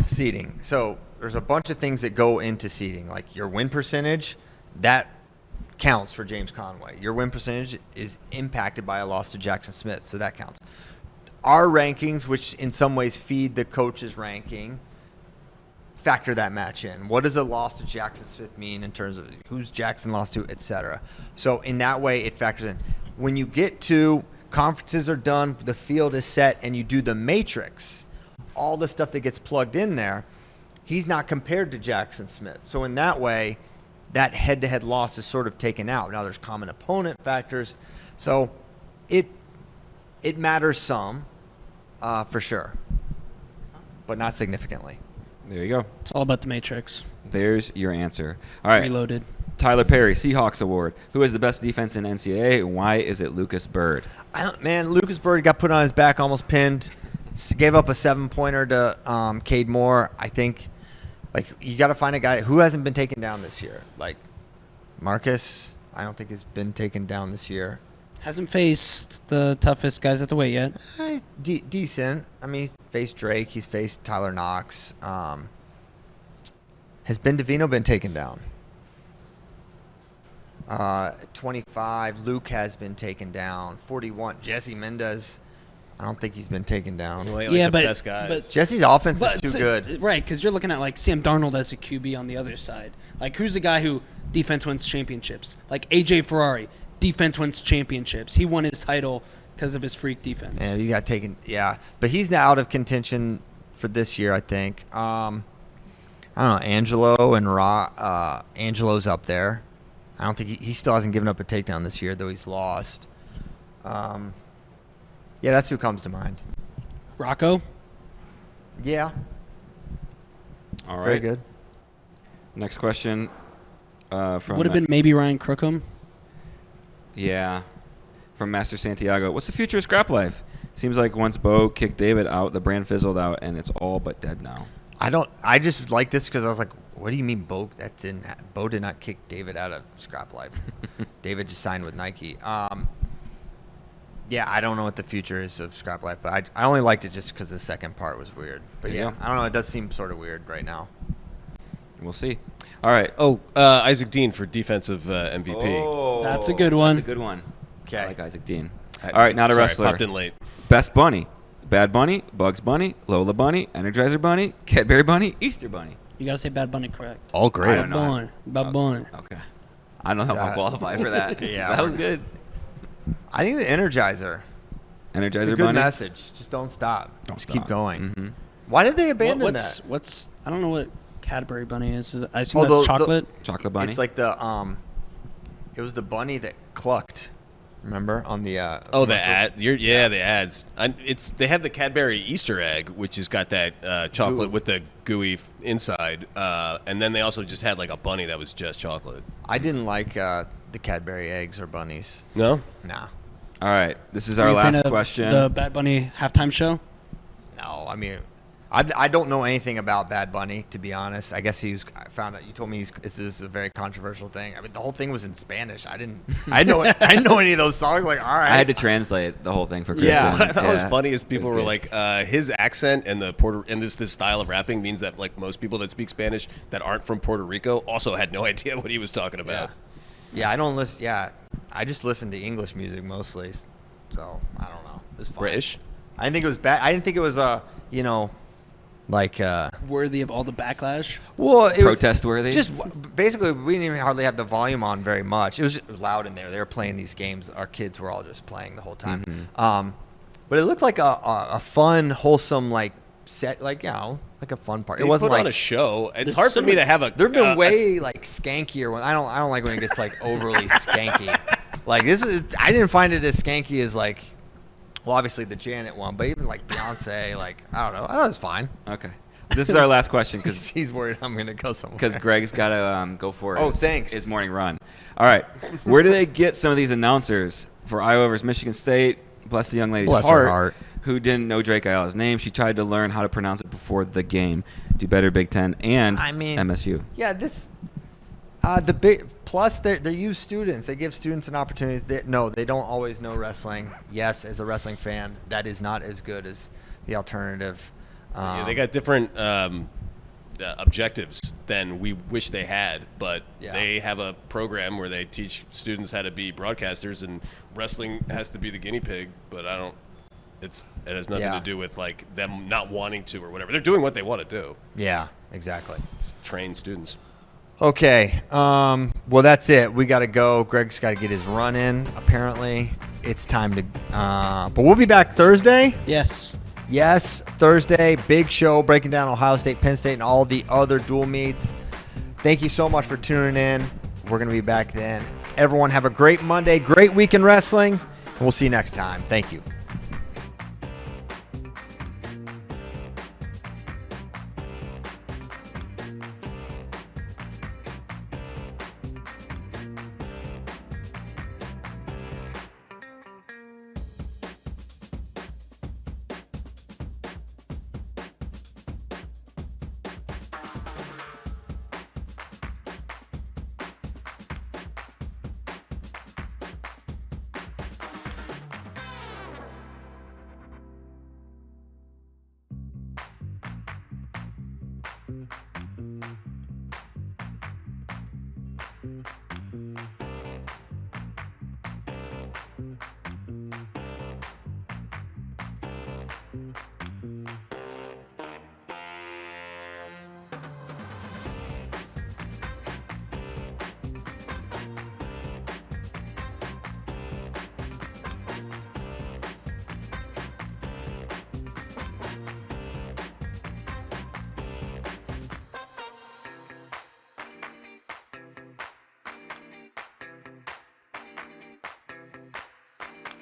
seeding. So, there's a bunch of things that go into seeding. Like your win percentage, that counts for James Conway. Your win percentage is impacted by a loss to Jackson Smith, so that counts. Our rankings, which in some ways feed the coach's ranking, factor that match in. What does a loss to Jackson Smith mean in terms of who's Jackson lost to, etc.? So in that way, it factors in. When you get to conferences are done, the field is set, and you do the matrix, all the stuff that gets plugged in there, he's not compared to Jackson Smith. So in that way, that head-to-head loss is sort of taken out. Now there's common opponent factors. So it matters some, for sure, but not significantly. There you go. It's all about the Matrix. There's your answer. All right. Reloaded. Tyler Perry, Seahawks Award. Who has the best defense in NCAA, and why is it Lucas Bird? Lucas Bird got put on his back, almost pinned. Gave up a 7-pointer to Cade Moore. I think, like, you got to find a guy who hasn't been taken down this year. Like Marcus, I don't think has been taken down this year. Hasn't faced the toughest guys at the weight yet. Decent. I mean, he's faced Drake. He's faced Tyler Knox. Has Ben DeVino been taken down? 25, Luke has been taken down. 41, Jesse Mendez. I don't think he's been taken down. Like Yeah, the but- best guys. but- Jesse's offense is too good. Right, because you're looking at like Sam Darnold as a QB on the other side. Like, who's the guy who defense wins championships? Like AJ Ferrari, defense wins championships. He won his title because of his freak defense. And he got taken. Yeah, but he's now out of contention for this year, I think. I don't know. Angelo and Angelo's up there. I don't think he still hasn't given up a takedown this year, though he's lost. Yeah, that's who comes to mind. Rocco? Yeah. All right. Very good. Next question. From Would have been maybe Ryan Crookham. Yeah. From Master Santiago. What's the future of Scrap Life? Seems like once Bo kicked David out, the brand fizzled out, and it's all but dead now. I just like this because I was like, what do you mean Bo did not kick David out of Scrap Life? David just signed with Nike. Yeah, I don't know what the future is of Scrap Life, but I only liked it just because the second part was weird. But yeah, I don't know. It does seem sort of weird right now. We'll see. All right. Isaac Dean for defensive MVP. Oh, That's a good one. That's a good one. Okay. I like Isaac Dean. All right, not a Sorry, wrestler. popped in late. Best Bunny. Bad Bunny, Bugs Bunny, Lola Bunny, Energizer Bunny, Cadbury Bunny, Easter Bunny. You got to say Bad Bunny correct. All I great. don't know. Bunny. Bad Bunny. Okay. I don't know if I'm qualified for that. Yeah, That was good. I think the Energizer. Energizer It's a good Bunny. message. Just don't stop. Don't Just stop. keep going. Mhm. Why did they abandon What's I don't know what Cadbury Bunny is. I assume Oh, that's the- chocolate. Chocolate that? Bunny. It's like the it was the bunny that clucked. Remember on the The commercial? ad. The ads. They have the Cadbury Easter egg, which has got that chocolate Goo. with the gooey inside, and then they also just had like a bunny that was just chocolate. I didn't like the Cadbury eggs or bunnies. No, Nah. All right. This is Are our you a fan last of question. The Bad Bunny halftime show. No, I mean, I don't know anything about Bad Bunny, to be honest. I guess I found out. You told me this is a very controversial thing. I mean, the whole thing was in Spanish. I didn't know any of those songs. Like, all right. I had to translate the whole thing for Christian. Yeah. what I thought was Yeah. funny is people It were was like, his accent and this style of rapping means that like most people that speak Spanish that aren't from Puerto Rico also had no idea what he was talking about. Yeah, I don't listen. Yeah, I just listen to English music mostly. So I don't know. It was fun. British. I didn't think it was bad. I didn't think it was like Worthy of all the backlash. well, it was Protest worthy? Just basically, we didn't even hardly have the volume on very much. It was just loud in there. They were playing these games. Our kids were all just playing the whole time. Mm-hmm. But it looked like a fun, wholesome like set. Like like a fun part. They It wasn't put like on a show. It's The hard for me to have a. there've been way like skankier one. I don't like when it gets like overly skanky. Like this is I didn't find it as skanky as like, well, obviously the Janet one, but even like Beyonce, like I don't know, I thought it was fine. Okay. This is our last question because He's worried I'm gonna go somewhere. Greg's got to go for Oh, his, thanks. his morning run. All right. Where do they get some of these announcers for Iowa versus Michigan State? Bless the young lady's Bless her heart. who didn't know Drake Ayala's name. She tried to learn how to pronounce it before the game. Do better, Big Ten and I mean, MSU. Yeah, this the big plus they use students. They give students an opportunity. They don't always know wrestling. Yes, as a wrestling fan, that is not as good as the alternative. Yeah, they got different objectives than we wish they had, but Yeah. they have a program where they teach students how to be broadcasters, and wrestling has to be the guinea pig. But I don't. It has nothing Yeah. to do with like them not wanting to or whatever. They're doing what they want to do. Yeah, exactly. Just train students. Okay. Well, that's it. We got to go. Greg's got to get his run in. Apparently, it's time to. But we'll be back Thursday. Yes. Yes, Thursday, big show breaking down Ohio State, Penn State, and all the other dual meets. Thank you so much for tuning in. We're going to be back then. Everyone have a great Monday, great week in wrestling, and we'll see you next time. Thank you.